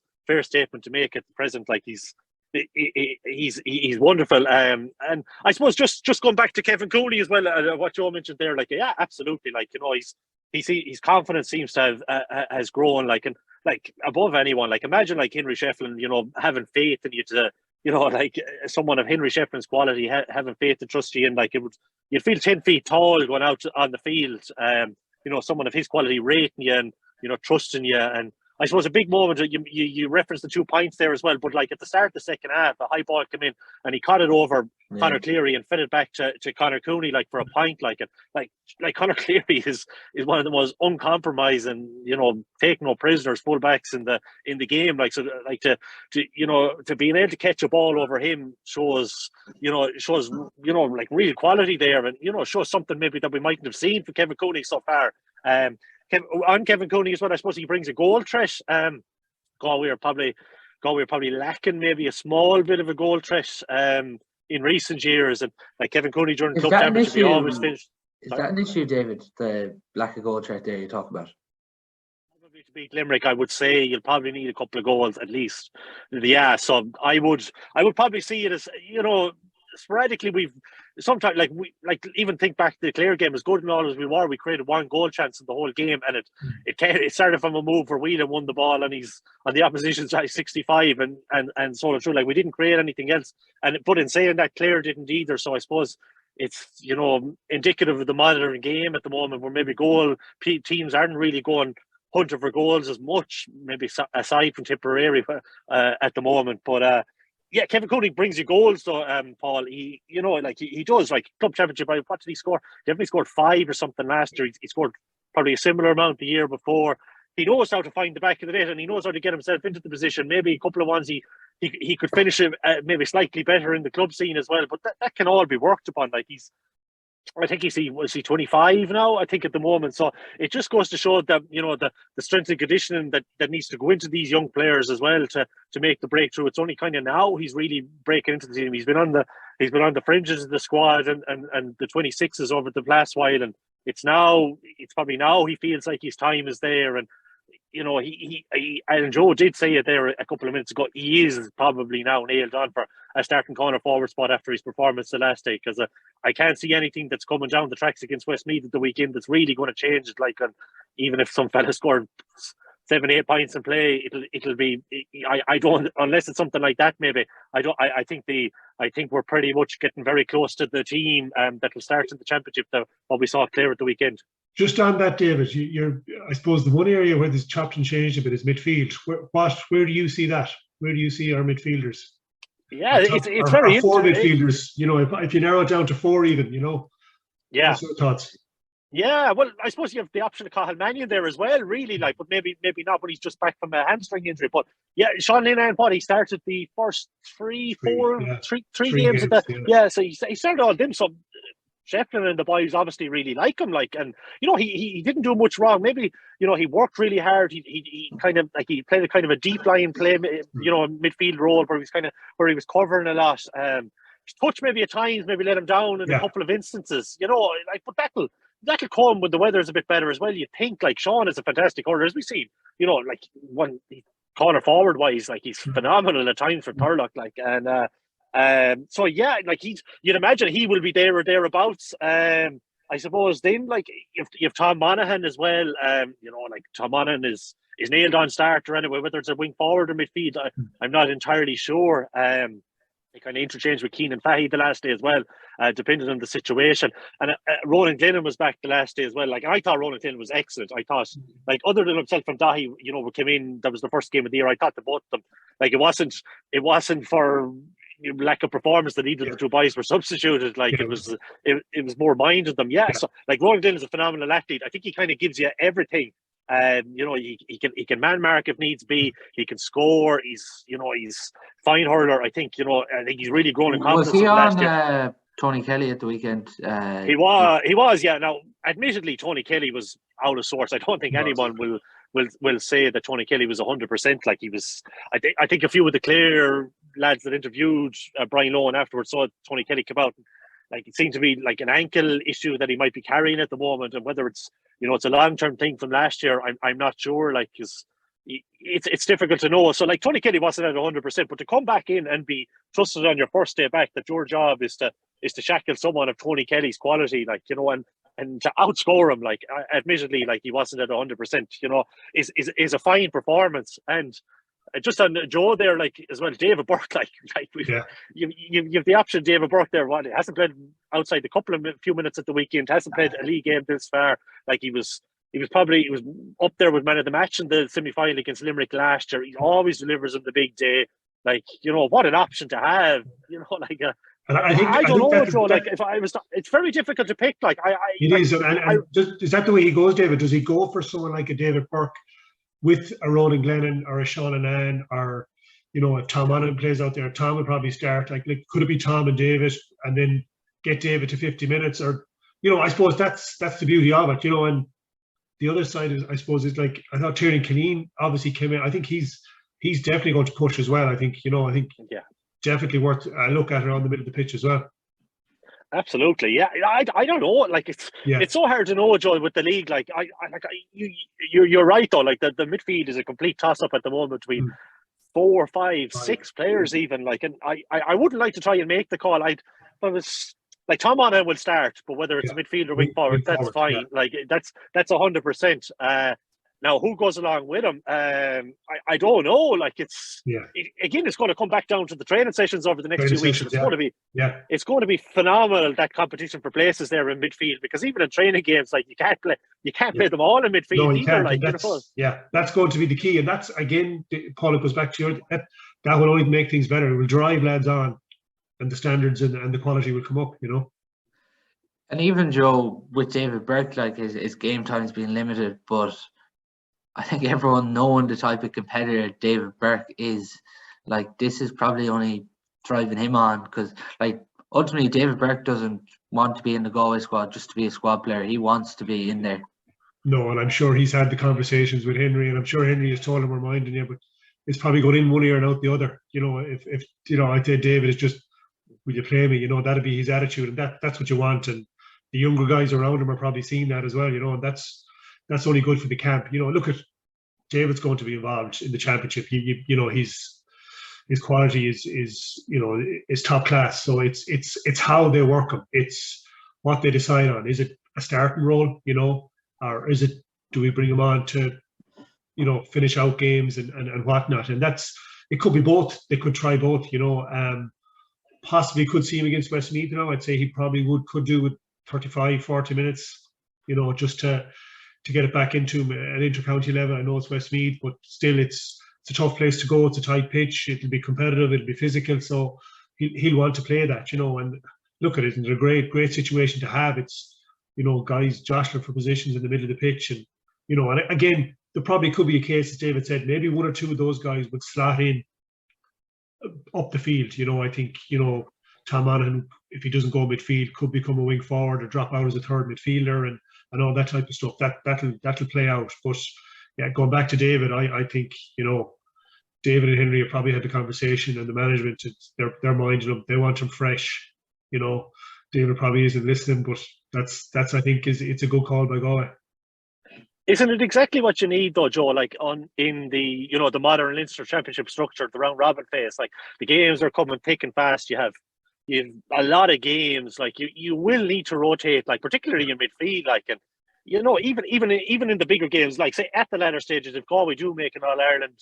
statement to make at the present. Like he's wonderful, and I suppose just going back to Kevin Cooney as well, what Joe mentioned there, like yeah, absolutely, like his confidence seems to have has grown, like, and like above anyone. Like, imagine like Henry Shefflin, having faith in you to, like someone of Henry Shefflin's quality having faith and trust you in, like you'd feel 10 feet tall going out on the field. Someone of his quality rating you and trusting you. And I suppose a big moment, you referenced the 2 points there as well, but like at the start of the second half, a high ball came in and he caught it over Conor Cleary and fed it back to Conor Cooney, like for a point. Like Conor Cleary is one of the most uncompromising, take no prisoners fullbacks in the game. Like, so like to being able to catch a ball over him shows like real quality there, and shows something maybe that we mightn't have seen from Kevin Cooney so far. On Kevin Cooney as well, I suppose he brings a goal threat. Galway are probably lacking maybe a small bit of a goal threat in recent years, and like Kevin Cooney during club championship, he always finished. Is that an issue, David? The lack of goal threat there you talk about? Probably to beat Limerick, I would say you'll probably need a couple of goals at least. Yeah, so I would probably see it as sporadically we've sometimes like even think back to the Clare game, as good and all as we were, we created one goal chance in the whole game, and it started from a move where Whelan won the ball and he's on the opposition side 65 and sort of through, like we didn't create anything else, but in saying that, Clare didn't either. So I suppose it's indicative of the modern game at the moment, where maybe goal teams aren't really going hunting for goals as much, maybe aside from Tipperary at the moment. But yeah, Kevin Cooney brings you goals, though, Paul. He does, like club championship. What did he score? He definitely scored 5 or something last year. He scored probably a similar amount the year before. He knows how to find the back of the net, and he knows how to get himself into the position. Maybe a couple of ones he could finish it maybe slightly better in the club scene as well. But that can all be worked upon. Like I think was he 25 now, I think, at the moment. So it just goes to show that the strength and conditioning that needs to go into these young players as well to make the breakthrough. It's only kind of now he's really breaking into the team. He's been on the fringes of the squad and the 26s over the last while, and it's probably now he feels like his time is there. And he and Joe did say it there a couple of minutes ago, he is probably now nailed on for a starting corner forward spot after his performance the last day, because I can't see anything that's coming down the tracks against Westmeath at the weekend that's really going to change it. Like, even if some fella scored 7-8 points in play, it'll be, I don't, unless it's something like that, maybe I think we're pretty much getting very close to the team that will start in the championship, what we saw Clare at the weekend. Just on that, David, I suppose the one area where this chopped and changed a bit is midfield. Where do you see that? Where do you see our midfielders? Yeah, it's very interesting. 4 midfielders, if you narrow it down to 4 even, Yeah. What's your thoughts? Yeah, well, I suppose you have the option of Cathal Mannion there as well, really, like, but maybe not when he's just back from a hamstring injury. But yeah, Sean Linehan, he started the first three games of that. Yeah, so he started all them. So Shefflin and the boys obviously really like him, like, and he didn't do much wrong. Maybe he worked really hard. He kind of like he played a kind of a deep line play, midfield role where he was covering a lot. Touch maybe at times maybe let him down in a couple of instances, but that'll come when the weather's a bit better as well. You think, like, Sean is a fantastic hurler, as we see, like one corner forward wise, like he's phenomenal at times for Turlough, like, and so yeah, like you'd imagine he will be there or thereabouts. I suppose then, like, you have Tom Monaghan as well. Like Tom Monaghan is nailed on starter anyway, whether it's a wing forward or midfield, I'm not entirely sure. They kind of interchanged with Keenan Fahy the last day as well, depending on the situation. And Ronan Glennon was back the last day as well. Like, I thought Ronan Glennon was excellent. I thought, like, other than himself from Daithi, we came in, that was the first game of the year. I thought the both of them, like, it wasn't for lack of performance that either of the two boys were substituted. Like, it was more mind in them. Yeah. So, like, Ronan Glennon is a phenomenal athlete. I think he kind of gives you everything. He can man mark if needs be. He can score. He's fine hurler. I think he's really grown in confidence. Was he last on year. Tony Kelly at the weekend? He was. Yeah. Now, admittedly, Tony Kelly was out of sorts. I don't think anyone will say that Tony Kelly was 100%. Like, he was. I think a few of the Clare lads that interviewed Brian Lohan afterwards saw Tony Kelly come out. Like, it seemed to be like an ankle issue that he might be carrying at the moment, and whether it's it's a long-term thing from last year, I'm not sure. Like, it's difficult to know. So, like, Tony Kelly wasn't at 100%, but to come back in and be trusted on your first day back, that your job is to shackle someone of Tony Kelly's quality, like, and to outscore him, like, admittedly, like, he wasn't at 100%, is a fine performance. And just on Joe there, like, as well, David Burke, you have the option. David Burke there, hasn't played outside the few minutes at the weekend, hasn't played a league game this far. Like, he was up there with man of the match in the semi-final against Limerick last year. He always delivers on the big day. Like, what an option to have. And I don't think know, Joe. Like, it's very difficult to pick. Like, is that the way he goes, David? Does he go for someone like a David Burke with a Ronan Glennon or a Sean Annan, or if Tom Annan plays out there, Tom would probably start. Like, could it be Tom and David, and then get David to 50 minutes? Or I suppose that's the beauty of it. And the other side is, I suppose, is like, I thought Tiernan Killeen obviously came in. I think he's definitely going to push as well. I think definitely worth a look at around the middle of the pitch as well. Absolutely, yeah. I don't know. Like, it's so hard to know, Joe, with the league. Like, you're right though. Like, the midfield is a complete toss up at the moment between 4, 5, 6 players even. Like, and I wouldn't like to try and make the call. Was like, Tom Annan will start, but whether it's midfield or wing forward, that's fine. Yeah. Like, that's 100%. Now, who goes along with him? I don't know. Like, again, it's going to come back down to the training sessions over the next 2 weeks. It's going to be phenomenal, that competition for places there in midfield, because even in training games, like, you can't play them all in midfield. No, you can't. Like, that's going to be the key, and that's, again, Paul, it goes back to that will only make things better. It will drive lads on, and the standards and the quality will come up. And even Joe, with David Burke, like, his game time's been limited, but I think everyone knowing the type of competitor David Burke is, like, this is probably only driving him on, because, like, ultimately David Burke doesn't want to be in the Galway squad just to be a squad player. He wants to be in there. No, and I'm sure he's had the conversations with Henry, and I'm sure Henry has told him, we're minding you, but it's probably going in one ear and out the other. If I'd say David is just, will you play me? That'd be his attitude, and that's what you want. And the younger guys around him are probably seeing that as well, and that's only good for the camp. Look at David's going to be involved in the championship. His quality is top class. So it's how they work him. It's what they decide on. Is it a starting role, or is it, do we bring him on to, finish out games and whatnot? And it could be both. They could try both. Possibly could see him against Westmeath. I'd say he probably could do with 35, 40 minutes. Just to get it back into an inter-county level. I know it's Westmeath, but still it's a tough place to go. It's a tight pitch. It'll be competitive. It'll be physical. So he'll want to play that, and look at it. It's a great situation to have. It's, guys jostling for positions in the middle of the pitch. And, and again, there probably could be a case, as David said, maybe one or two of those guys would slot in up the field. I think, Tom Monaghan, if he doesn't go midfield, could become a wing forward or drop out as a third midfielder and all that type of stuff. That'll play out. But yeah, going back to David, I think, David and Henry have probably had the conversation, and the management, they're minding him. They want him fresh. David probably isn't listening, but that's I think it's a good call by Galway. Isn't it exactly what you need though, Joe? Like, in the the modern Leinster Championship structure, the round robin phase, like, the games are coming thick and fast. You have a lot of games. Like, you will need to rotate, like, particularly in midfield, like, and even in the bigger games, like, say at the latter stages, if Galway do make an All-Ireland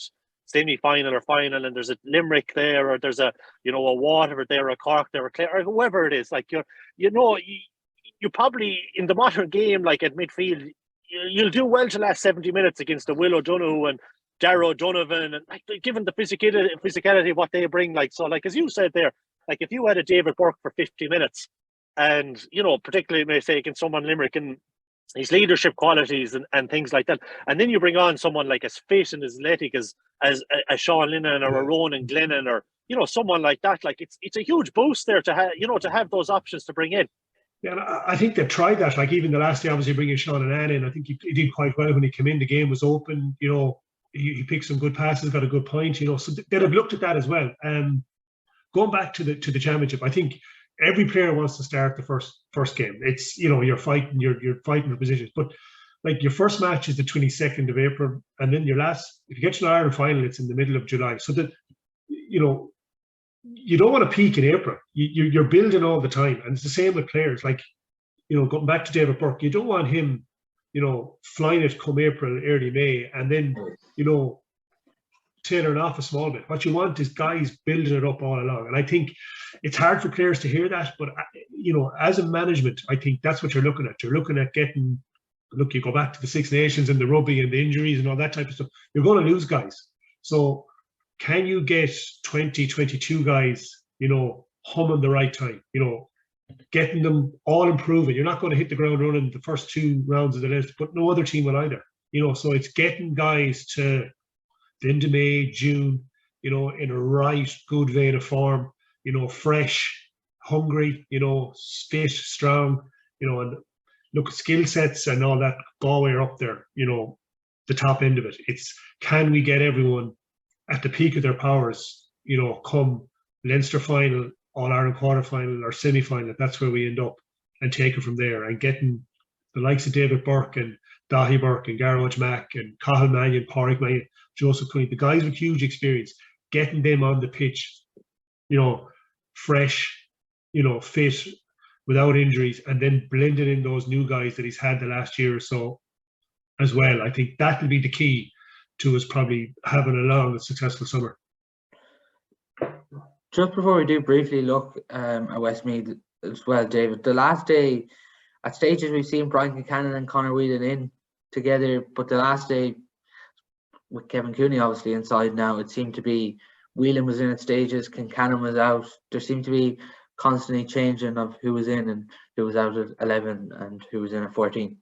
semi-final or final, and there's a Limerick there, or there's a Waterford there, or a Cork there, or Clare, or whoever it is. Like you probably in the modern game, like at midfield, you'll do well to last 70 minutes against a Will O'Donoghue and Darrow Donovan, and like given the physicality of what they bring, like so, like as you said there, like if you had a David Burke for 50 minutes, and particularly may say against someone Limerick and his leadership qualities and things like that, and then you bring on someone like as fit and as athletic as Sean Lennon or a Ronan Glennon or someone like that, like it's a huge boost there to have to have those options to bring in. Yeah, and I think they've tried that. Like even the last day, obviously bringing Sean and Ann in, I think he did quite well when he came in. The game was open. He picked some good passes, got a good point. So they'd have looked at that as well. Going back to the championship, I think every player wants to start the first game. It's you're fighting for positions, but like your first match is the 22nd of April, and then your last, if you get to the Ireland final, it's in the middle of July. So that you don't want to peak in April. You're building all the time, and it's the same with players. Like going back to David Burke, you don't want him flying it come April, early May, and then tailoring off a small bit. What you want is guys building it up all along. And I think it's hard for players to hear that, but as a management, I think that's what you're looking at. You're looking at you go back to the Six Nations and the rugby and the injuries and all that type of stuff. You're going to lose guys. So can you get 20, 22 guys, humming the right time, getting them all improving? You're not going to hit the ground running the first 2 rounds of the list, but no other team will either. So it's getting guys to the end of May, June, in a right, good vein of form, fresh, hungry, fit, strong, and look at skill sets and all that. Galway are up there, the top end of it. It's can we get everyone at the peak of their powers, come Leinster final, All-Ireland quarter-final or semi-final, that's where we end up, and take it from there, and getting the likes of David Burke and Daithi Burke and Garage Mack and Cathal Mannion, Pádraig Mannion, Joseph Quinn, the guys with huge experience, getting them on the pitch, fresh, fit, without injuries, and then blending in those new guys that he's had the last year or so as well. I think that will be the key to us probably having a long and successful summer. Just before we do briefly look at Westmeath as well, David, the last day, at stages we've seen Brian Concannon and Conor Whelan in together, but the last day with Kevin Cooney obviously inside now, it seemed to be Whelan was in at stages, Concannon was out. There seemed to be constantly changing of who was in and who was out at 11 and who was in at 14.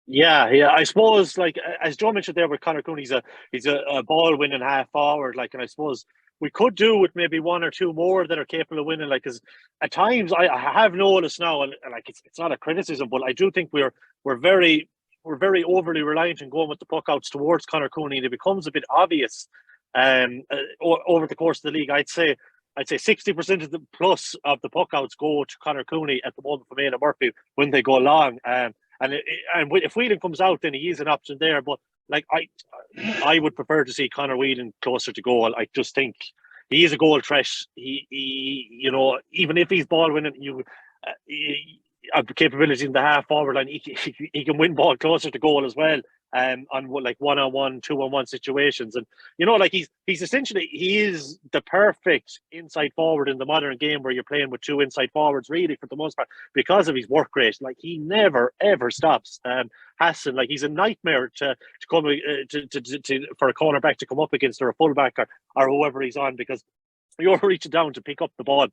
Yeah. I suppose, like as Joe mentioned there with Conor Cooney, he's a ball winning half forward. Like, and I suppose we could do with maybe 1 or 2 more that are capable of winning. Like, because at times I have noticed now, and like it's not a criticism, but I do think we're very overly reliant on going with the puck outs towards Conor Cooney, and it becomes a bit obvious over the course of the league. I'd say 60% of the plus of the puck outs go to Conor Cooney at the moment for Maina Murphy when they go long. And if Whelan comes out, then he is an option there. But like I would prefer to see Conor Whelan closer to goal. I just think he is a goal threat. He even if he's ball winning, have the capability in the half forward line. He can win ball closer to goal as well. On like 1-on-1, 2-on-1 situations, and like he is the perfect inside forward in the modern game where you're playing with 2 inside forwards really for the most part because of his work rate. Like he never ever stops. Hassan, like he's a nightmare to come for a cornerback to come up against, or a fullback or whoever he's on, because you're reaching down to pick up the ball.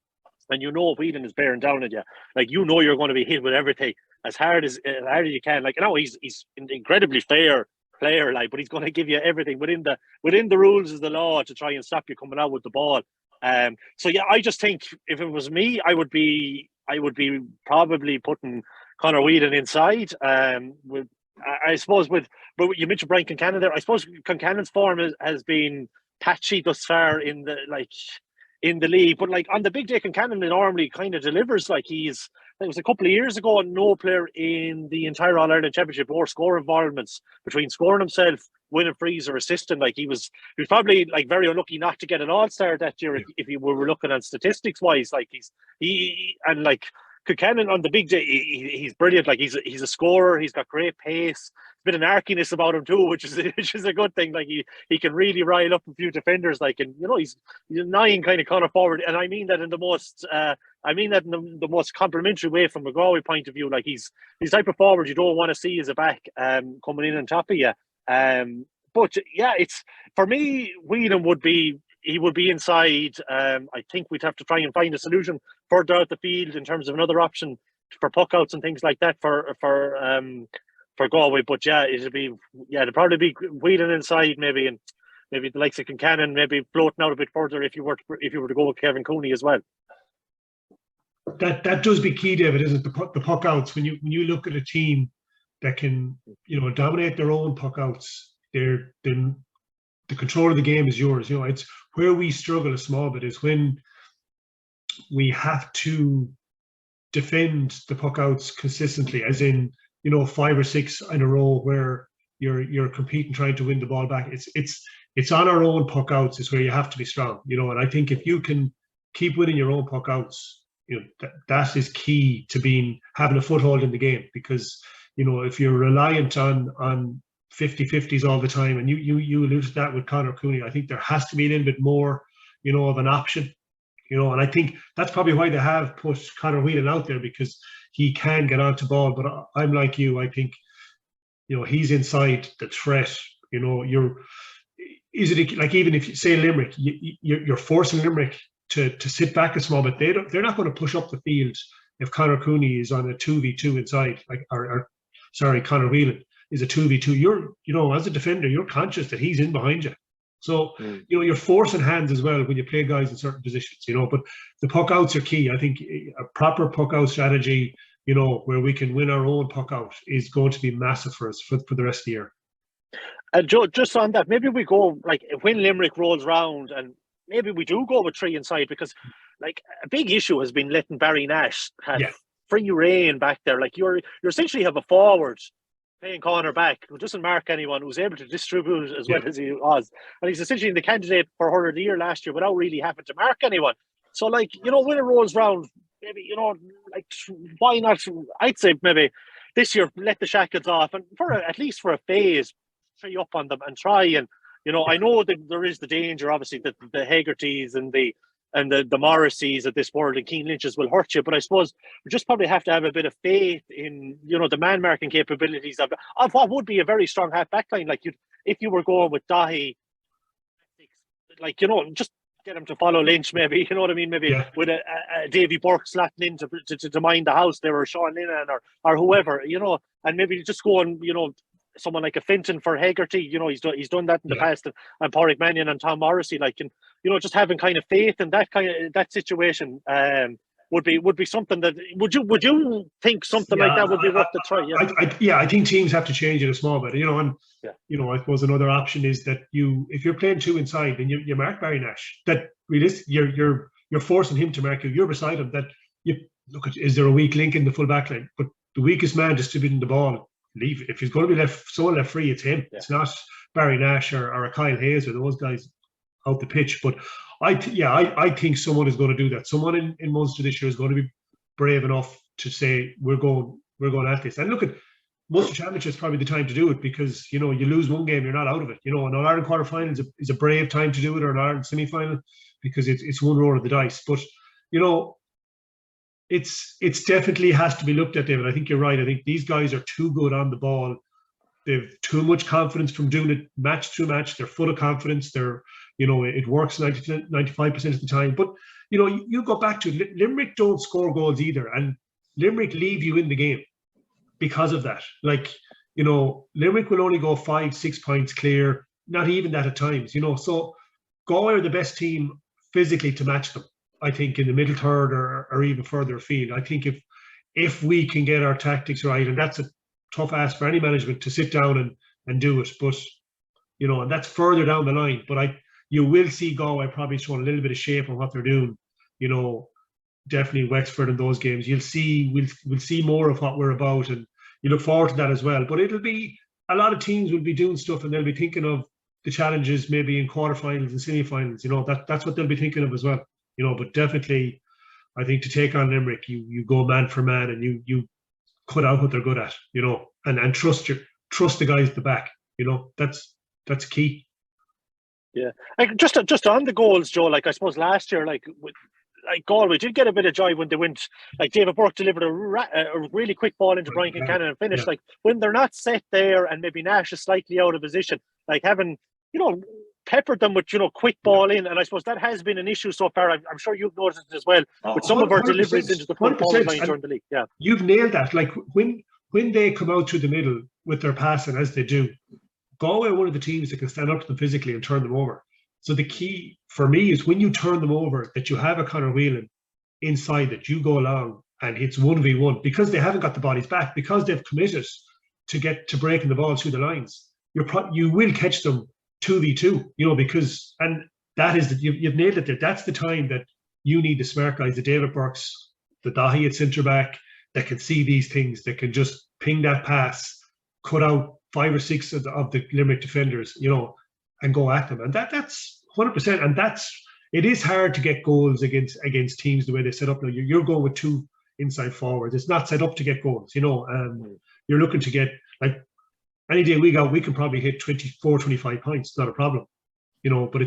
And Whelan is bearing down at you. Like you're going to be hit with everything as hard as you can. Like he's an incredibly fair player, like, but he's going to give you everything within the rules of the law to try and stop you coming out with the ball. So yeah, I just think if it was me, I would be probably putting Conor Whelan inside. But you mentioned Brian Concannon there. I suppose Concannon's form has been patchy thus far in the league, but like on the big day, Concannon normally kind of delivers. Like it was a couple of years ago, no player in the entire All-Ireland Championship more score involvements between scoring himself, winning frees, or assisting. Like he was probably like very unlucky not to get an All-Star that year if you were looking at statistics wise. Like he Concannon on the big day, he's brilliant. Like he's a scorer. He's got great pace. A bit of narkiness about him too, which is a good thing. Like he can really rile up a few defenders. Like, and he's a annoying kind of corner forward, and I mean that in the most the most complimentary way from a Galway point of view. Like he's type of forward you don't want to see as a back coming in on top of you. But yeah, it's for me. Whelan would be inside. I think we'd have to try and find a solution further out the field in terms of another option for puck outs and things like that for Galway. But yeah, it'd probably be Whelan inside maybe, and maybe the likes of Concannon maybe floating out a bit further if you were to go with Kevin Cooney as well. That does be key, David, isn't it? The puck outs. When you look at a team that can dominate their own puck outs, then the control of the game is yours. It's where we struggle a small bit is when we have to defend the puck outs consistently, as in 5 or 6 in a row where you're competing trying to win the ball back. It's on our own puck outs is where you have to be strong. And I think if you can keep winning your own puck outs, that is key to having a foothold in the game, because if you're reliant on 50-50s all the time, and you alluded to that with Conor Cooney, I think there has to be a little bit more, of an option, and I think that's probably why they have put Conor Whelan out there, because he can get onto ball. But I'm like you, I think, he's inside the threat. Is it like, even if you say Limerick, you're forcing Limerick to sit back a small bit. They're not going to push up the field if Conor Cooney is on a 2v2 inside, Conor Whelan is a 2v2, you're, as a defender, you're conscious that he's in behind you. So, you're forcing hands as well when you play guys in certain positions, but the puck outs are key. I think a proper puck out strategy, where we can win our own puck out, is going to be massive for us for the rest of the year. And Joe, just on that, maybe we go, like, when Limerick rolls round, and maybe we do go with 3 inside, because, like, a big issue has been letting Barry Nash have free reign back there. Like, you essentially have a forward playing corner back who doesn't mark anyone, who's able to distribute as well as he was, and he's essentially the candidate for Hurler of the Year last year without really having to mark anyone. So, like, when it rolls round, maybe, like, why not? I'd say maybe this year let the shackles off, and at least for a phase, free up on them and try. And I know that there is the danger, obviously, that the Hegartys and the Morrisseys of this world and Keane Lynch's will hurt you, but I suppose we just probably have to have a bit of faith in the man marking capabilities of what would be a very strong half back line. Like, if you were going with Daithi, like, just get him to follow Lynch, maybe, you know what I mean? Maybe with a Daithi Burke slotting in to mind the house there, or Sean Linehan or whoever, and maybe just go on, someone like a Fenton for Hegarty, he's done that in the past, and Pádraig Mannion and Tom Morrissey, like, and just having kind of faith in that situation would be something that would you think something like that would be worth the try? I think teams have to change it a small bit, and I suppose another option is that if you're playing 2 inside, then you mark Barry Nash. That you're forcing him to mark you. You're beside him. That you look at, is there a weak link in the full back line? But the weakest man distributing the ball, if he's going to be someone left free, it's him. It's not Barry Nash or a Kyle Hayes or those guys out the pitch. But I think someone is going to do that. Someone in Munster this year is going to be brave enough to say we're going at this. And look, at Munster Championship is probably the time to do it, because you lose one game, you're not out of it. An All-Ireland quarter-final is a brave time to do it, or an Ireland semi-final, because it's one roll of the dice. But it's definitely has to be looked at, David. I think you're right. I think these guys are too good on the ball. They've too much confidence from doing it match to match. They're full of confidence. It works 95% of the time. But you go back to Limerick don't score goals either, and Limerick leave you in the game because of that. Like, Limerick will only go 5-6 points clear, not even that at times. So Galway are the best team physically to match them, I think, in the middle third or even further afield. I think if we can get our tactics right, and that's a tough ask for any management to sit down and do it, but and that's further down the line. But you will see Galway probably showing a little bit of shape on what they're doing. Definitely Wexford in those games. We'll see more of what we're about, and you look forward to that as well. But it'll be a lot of teams will be doing stuff, and they'll be thinking of the challenges maybe in quarterfinals and semi-finals. That's what they'll be thinking of as well. But definitely I think to take on Limerick, you go man for man and you cut out what they're good at, and trust the guys at the back. That's key. Yeah, like just on the goals, Joe. Like I suppose last year, like Galway did get a bit of joy when they went. Like David Burke delivered a really quick ball into Brian Kincannon and finished. Like when they're not set there, and maybe Nash is slightly out of position, like having peppered them with quick ball in, and I suppose that has been an issue so far. I'm sure you've noticed it as well with some of our deliveries into the full forward line during the league. Yeah, you've nailed that. Like when they come out through the middle with their passing as they do, Galway are one of the teams that can stand up to them physically and turn them over. So the key for me is when you turn them over, that you have a Conor Whelan inside, that you go along and it's 1v1 because they haven't got the bodies back, because they've committed to breaking the ball through the lines. You will catch them 2v2, because, and that is you've nailed it there. That's the time that you need the smart guys, the David Burkes, the Daithi at centre back, that can see these things, that can just ping that pass, cut out 5 or 6 of the Limerick defenders, and go at them. And that's 100%. And it is hard to get goals against teams the way they set up now. You're going with 2 inside forwards. It's not set up to get goals, You're looking to get, like, any day we can probably hit 24, 25 points, not a problem, but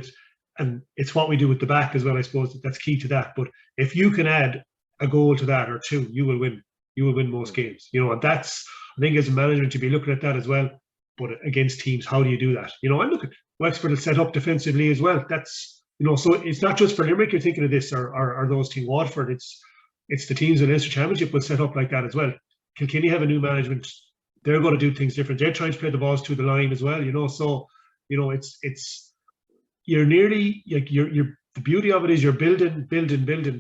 it's what we do with the back as well. I suppose that's key to that. But if you can add a goal to that or 2, you will win. You will win most games, and that's, I think, as a manager, to be looking at that as well. But against teams, how do you do that? And look at Wexford will set up defensively as well. That's, so it's not just for Limerick you're thinking of this, or those teams. Waterford, it's the teams in the Ulster Championship will set up like that as well. Kilkenny have a new management. They're going to do things different. They're trying to play the balls through the line as well, So, it's you're nearly, like, you're the beauty of it is you're building,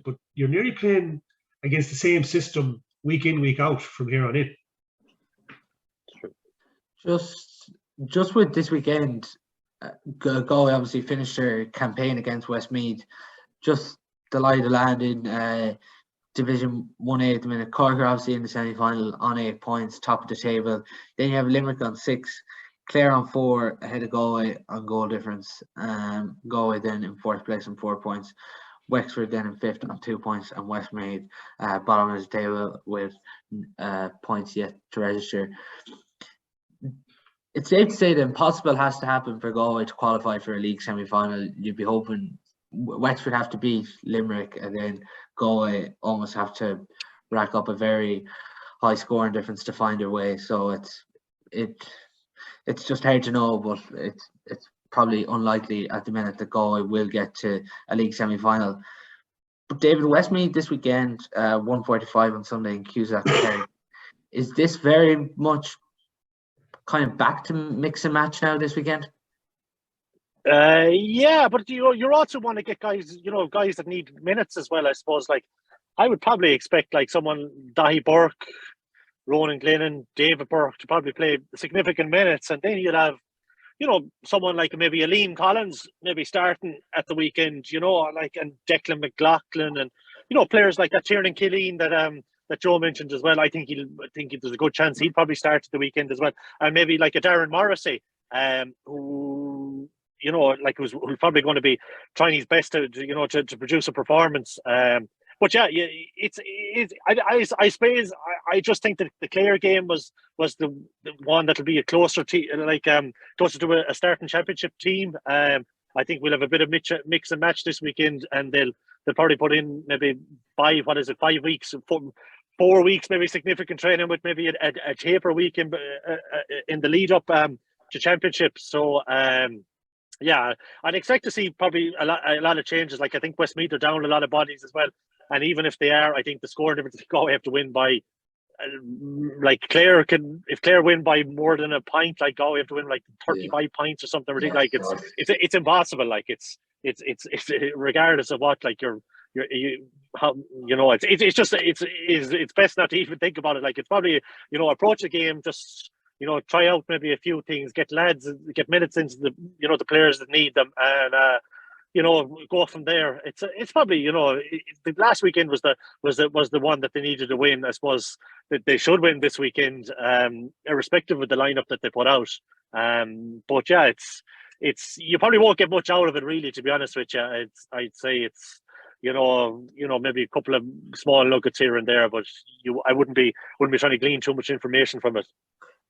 but you're nearly playing against the same system week in, week out from here on in. Just with this weekend, Galway obviously finished their campaign against Westmeath. Just delighted to land in Division 1A at the minute. Cork are obviously in the semi-final on 8 points, top of the table. Then you have Limerick on 6, Clare on 4, ahead of Galway on goal difference. Galway then in 4th place on 4 points. Wexford then in 5th on 2 points, and Westmeath bottom of the table with points yet to register. It's safe to say the impossible has to happen for Galway to qualify for a league semi-final. You'd be hoping Wexford have to beat Limerick, and then Galway almost have to rack up a very high scoring difference to find their way. So it's just hard to know, but it's probably unlikely at the minute that Galway will get to a league semi-final. But David, Westmeath this weekend, 1:45 on Sunday in Cusack. Is this very much kind of back to mix and match now this weekend? Yeah, but you also want to get guys, guys that need minutes as well, I suppose. Like, I would probably expect like someone, Daithi Burke, Ronan Glennon, David Burke, to probably play significant minutes, and then you'll have, someone like maybe a Liam Collins maybe starting at the weekend, and Declan McLaughlin, and players like that, Tiernan Killeen that Joe mentioned as well. I think there's a good chance he'd probably start at the weekend as well, and maybe like a Darren Morrissey, who who's probably going to be trying his best to produce a performance. But yeah, I suppose I just think that the Clare game was the one that'll be a closer closer to a starting championship team. I think we'll have a bit of mix and match this weekend, and they'll probably put in maybe 5 weeks, 4 weeks, maybe significant training with maybe a taper week in the lead up to championship. So yeah, I'd expect to see probably a lot of changes. Like, I think Westmeath are down a lot of bodies as well, and even if they are, I think the score difference Galway have to win by like if Clare win by more than a point, like Galway have to win like 35 points or something ridiculous. Like it's impossible. Like it's regardless of what, like it's best not to even think about it. Like, it's probably approach the game, just try out maybe a few things, get minutes into the players that need them, and go from there. It's probably the last weekend was the one that they needed to win. I suppose that they should win this weekend, irrespective of the lineup that they put out. But yeah, it's you probably won't get much out of it, really, to be honest with you. I'd say it's maybe a couple of small nuggets here and there, but I wouldn't be trying to glean too much information from it.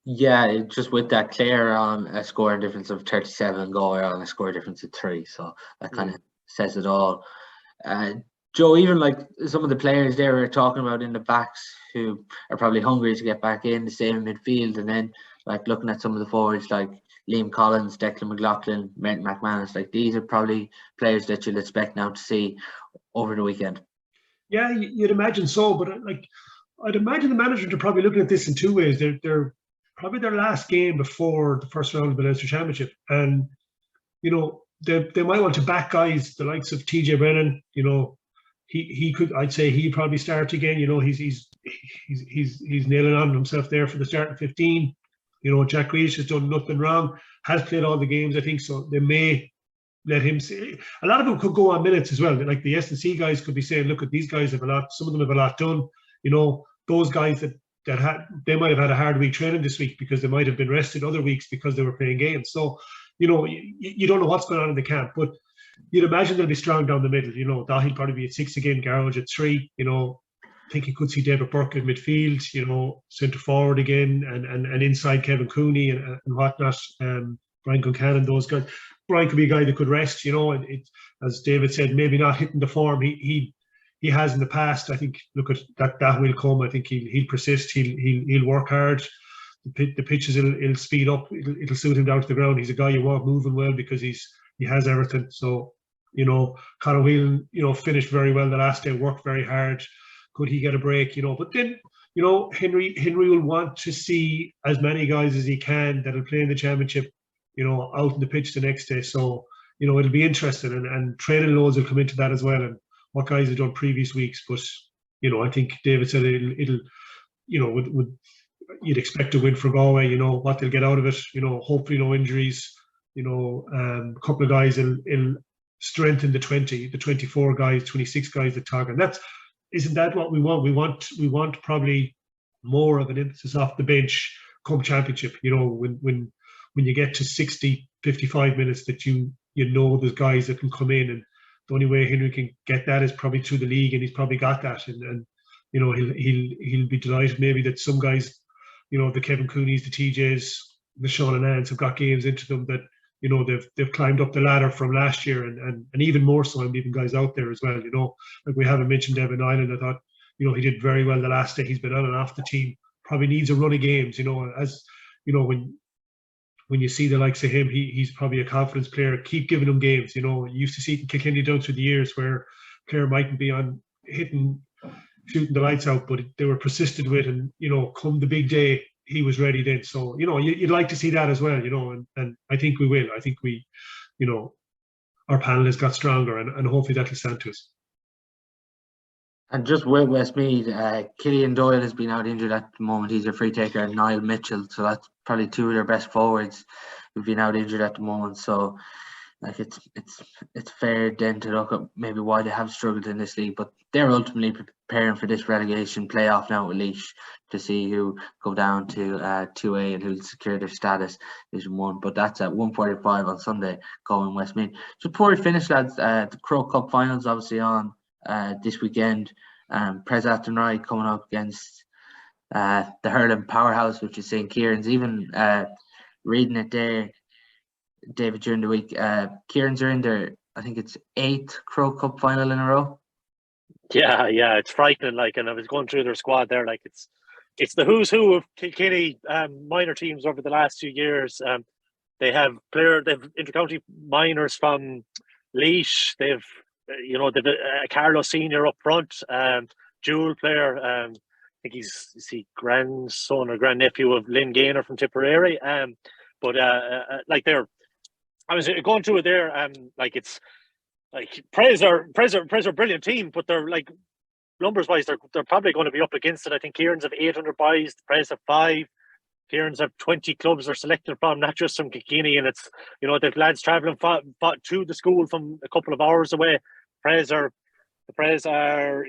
Yeah, just with that, Clare on a score difference of 37, Galway on a score difference of 3. So that kind of says it all. Joe, even like some of the players there we're talking about in the backs who are probably hungry to get back in, the same midfield, and then like looking at some of the forwards like Liam Collins, Declan McLaughlin, Merton McManus, like these are probably players that you'll expect now to see over the weekend. Yeah, you'd imagine so, but like I'd imagine the managers are probably looking at this in two ways. They're probably their last game before the first round of the Leinster Championship, and they might want to back guys the likes of TJ Brennan. He could, I'd say he probably start again. He's nailing on himself there for the starting 15. Jack Grealish has done nothing wrong, has played all the games, I think, so they may let him see. A lot of them could go on minutes as well. Like the S&C guys could be saying, look, at these guys have a lot, some of them have a lot done. Those guys they might have had a hard week training this week because they might have been rested other weeks because they were playing games. So, you don't know what's going on in the camp, but you'd imagine they'll be strong down the middle. Daithi probably be at 6 again, Garage at 3. I think you could see David Burke in midfield, centre forward again, and inside Kevin Cooney and whatnot, Brian Concannon, those guys. Brian could be a guy that could rest, as David said, maybe not hitting the form he has in the past. I think, look, at that will come. I think he'll persist. He'll work hard. The pitches it'll speed up. It'll suit him down to the ground. He's a guy you want moving well because he has everything. So, Conor Whelan, finished very well the last day, worked very hard. Could he get a break? But then, Henry will want to see as many guys as he can that'll play in the championship, out in the pitch the next day. So, it'll be interesting, and training loads will come into that as well, and what guys have done previous weeks. But, I think David said it'll you'd expect to win for Galway, what they'll get out of it, hopefully no injuries, a couple of guys will strengthen the 24 guys, 26 guys that talk. And isn't that what we want? We want probably more of an emphasis off the bench come championship, when you get to 60, 55 minutes that there's guys that can come in, and the only way Henry can get that is probably through the league, and he's probably got that, and he'll be delighted maybe that some guys, the Kevin Coonies, the TJs, the Sean and Ann's have got games into them that they've climbed up the ladder from last year, and even more so. I'm leaving guys out there as well. Like we haven't mentioned Devin Island. I thought he did very well the last day. He's been on and off the team. Probably needs a run of games. As when you see the likes of him, he's probably a confidence player. Keep giving him games. You used to see Kilkenny down through the years where Clare mightn't be on shooting the lights out, but they were persistent with, and come the big day, he was ready then. So you'd like to see that as well. And I think we will. I think we, our panel has got stronger, and hopefully that'll stand to us. And just with Westmeath, Killian Doyle has been out injured at the moment. He's a free taker, and Niall Mitchell. So that's probably two of their best forwards who've been out injured at the moment. So like it's fair then to look at maybe why they have struggled in this league, but they're ultimately preparing for this relegation playoff now with Laois to see who go down to 2A and who'll secure their status Division 1. But that's at 1:45 on Sunday, going Westmeath. So before we finish, lads, the Croke Cup finals obviously on this weekend. Pres Athenry coming up against the hurling powerhouse, which is St. Kieran's. Even reading it there, David, during the week, Kieran's are in their, I think it's 8th Croke Cup final in a row. Yeah, it's frightening. And I was going through their squad there. It's the who's who of Kilkenny minor teams over the last 2 years. They have intercounty minors from Laois. They've a Carlos senior up front, dual player. I think he's grandson or grandnephew of Lynn Gaynor from Tipperary. I was going through it there. It's like Pres are a brilliant team, but they're like numbers wise, they're probably going to be up against it. I think Kieran's have 800 boys, Pres have 5. Kieran's have 20 clubs they're selected from, not just from Kilkenny, and it's they've lads travelling to the school from a couple of hours away. The Pres are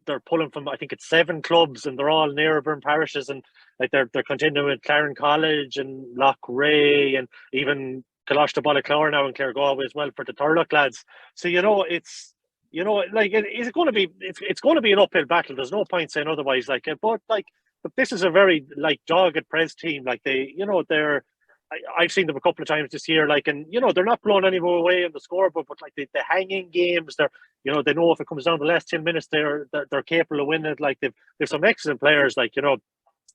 they're pulling from, I think it's 7 clubs, and they're all neighbouring parishes, and like they're continuing with Clare College and Loch Ray, and even Colosh to Ballyclare now in Claregalway as well for the Turlough lads. So it's You know, like it's going to be an uphill battle. There's no point saying otherwise. Like, but this is a very like dogged Prez team. Like I've seen them a couple of times this year. Like, and you know, they're not blowing anyone away on the scoreboard, but like they hang in games. They know if it comes down to the last 10 minutes, they're capable of winning it. Like they've some excellent players. Like, you know,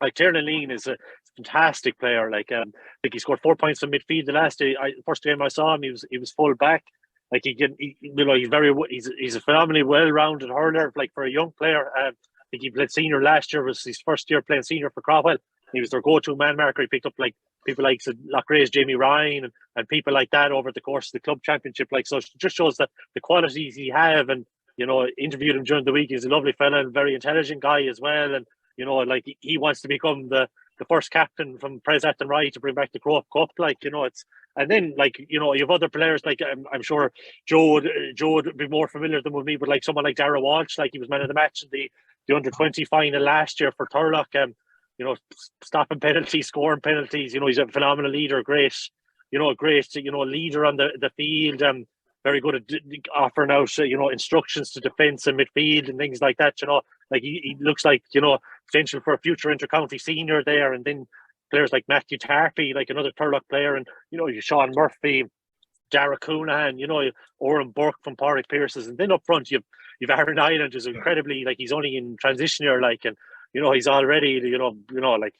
like Turloughmore is a fantastic player. Like, I think he scored 4 points from midfield the last day. First game I saw him, he was full back. Like he's a phenomenally well-rounded hurler. Like for a young player, I think he played senior last year. Was his first year playing senior for Cromwell. He was their go-to man marker. He picked up like people like Loughrea's Jamie Ryan and people like that over the course of the club championship. Like, so it just shows that the qualities he have. And you know, interviewed him during the week. He's a lovely fella and very intelligent guy as well. And you know, like he wants to become the first captain from Prez Athenry to bring back the Croke Cup. Like, you know, and then like, you know, you have other players like I'm sure Joe would be more familiar than with me, but like someone like Dara Walsh, like he was man of the match in the under-20 final last year for Turlough. You know, stopping penalties, scoring penalties. You know, he's a phenomenal leader, great leader on the field. Very good at offering out, you know, instructions to defence and midfield and things like that. You know, like he looks like, you know, potential for a future inter-county senior there. And then players like Matthew Tarpey, like another Turlough player, and you know, you Sean Murphy, Dara Coonahan, you know, Oran Burke from Porrick Pierces, and then up front you've Aaron Island, who's incredibly, like, he's only in transition year, like, and you know, he's already, you know, like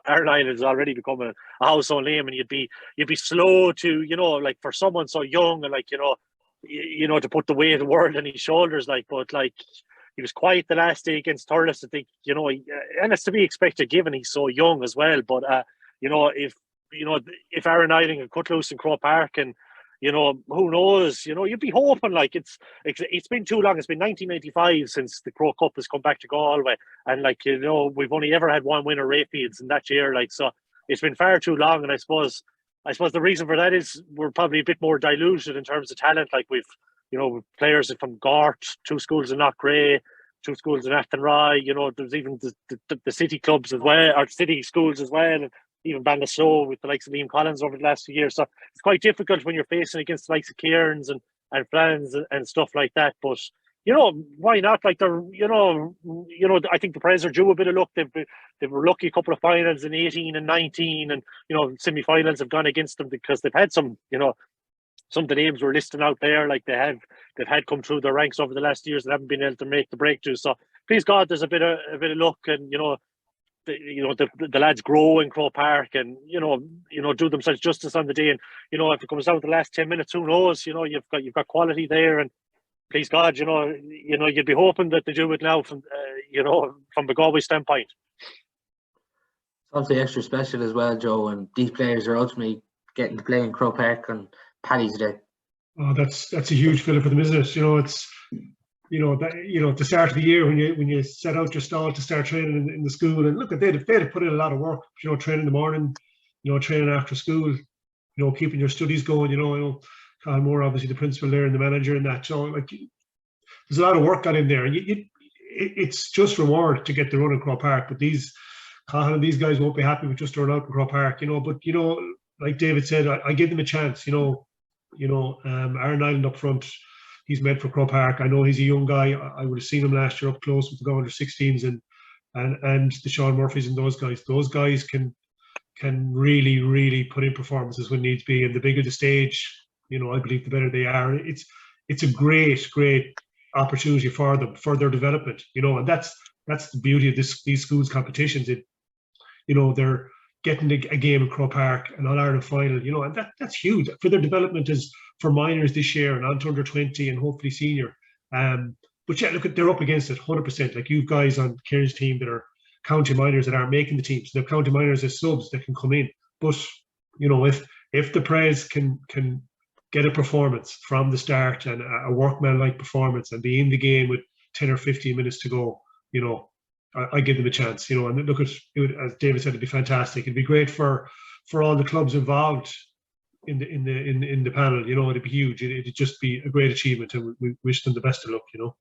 Aaron Island is already becoming a household name, and you'd be slow to, you know, like for someone so young and like, you know, to put the weight of the world on his shoulders, like, but like he was quiet the last day against Thurles, I think, you know, and it's to be expected given he's so young as well. But you know, if Aaron Island can cut loose in Croke Park, and you know, who knows, you know, you'd be hoping, like, it's been too long. It's been 1995 since the Croke Cup has come back to Galway, and like, you know, we've only ever had one winner, Rayfields, in that year, like, so it's been far too long. And I suppose the reason for that is we're probably a bit more diluted in terms of talent. Like we've players from Gort, 2 schools in Loughrea, 2 schools in Athenry, you know, there's even the city clubs as well, or city schools as well, and even Ballinasloe with the likes of Liam Collins over the last few years. So it's quite difficult when you're facing against the likes of Cairns and Flans and stuff like that. But you know, why not? Like, they're, you know, I think the Prez are due a bit of luck. They were lucky a couple of finals in 18 and 19, and you know, semi-finals have gone against them because they've had some, you know, some of the names we're listing out there, like they've had come through their ranks over the last years and haven't been able to make the breakthrough. So please God, there's a bit of luck, and you know, the lads grow in Croke Park, and you know, do themselves justice on the day. And you know, if it comes down to the last 10 minutes, who knows? You know, you've got quality there, and please God, you know, you'd be hoping that they do it now from the Galway standpoint. Something extra special as well, Joe, and these players are ultimately getting to play in Croke Park on Paddy's Day. Oh, that's a huge filler for them, isn't it? You know, it's at the start of the year when you set out your stall to start training in the school, and look, they'd have put in a lot of work, you know, training in the morning, you know, training after school, you know, keeping your studies going, you know, Carl Moore, obviously the principal there and the manager and that. So like, there's a lot of work got in there, and it's just reward to get the run in Croke Park. But these guys won't be happy with just running out in Croke Park, you know. But you know, like David said, I give them a chance, you know. Aaron Island up front, he's made for Croke Park. I know he's a young guy. I would have seen him last year up close with the under 16s and the Sean Murphys and those guys. Those guys can really, really put in performances when needs be. And the bigger the stage, you know, I believe the better they are. It's a great opportunity for them, for their development, you know. And that's the beauty of these schools competitions. You know, they're getting a game in Croke Park, an All-Ireland final, you know, and that's huge for their development as for minors this year and on to under 20 and hopefully senior. But yeah, look, they're up against it 100%. Like, you guys on Kieran's team that are county minors that aren't making the team, so they're county minors as subs that can come in. But you know, if the Prez can get a performance from the start and a workman-like performance and be in the game with 10 or 15 minutes to go, you know, I give them a chance, you know. And look, as David said, it'd be fantastic. It'd be great for all the clubs involved in the panel, you know. It'd be huge. It'd just be a great achievement, and we wish them the best of luck, you know.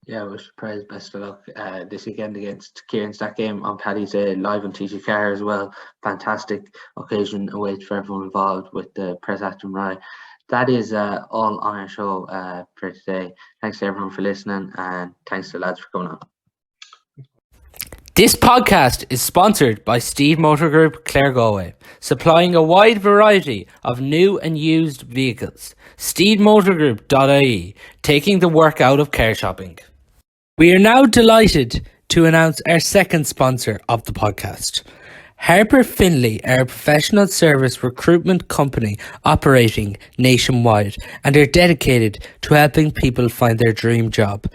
Yeah, wish Prez best of luck this weekend against Kieran's. That game on Paddy's Day live on TG Clare as well. Fantastic occasion awaits for everyone involved with the Prez Athenry. that is all on our show for today. Thanks to everyone for listening, and thanks to the lads for coming on. This podcast is sponsored by Steede Motor Group, Claregalway, supplying a wide variety of new and used vehicles. steedemotorgroup.ie, taking the work out of car shopping. We are now delighted to announce our second sponsor of the podcast. Harper Finlay are a professional service recruitment company operating nationwide and are dedicated to helping people find their dream job.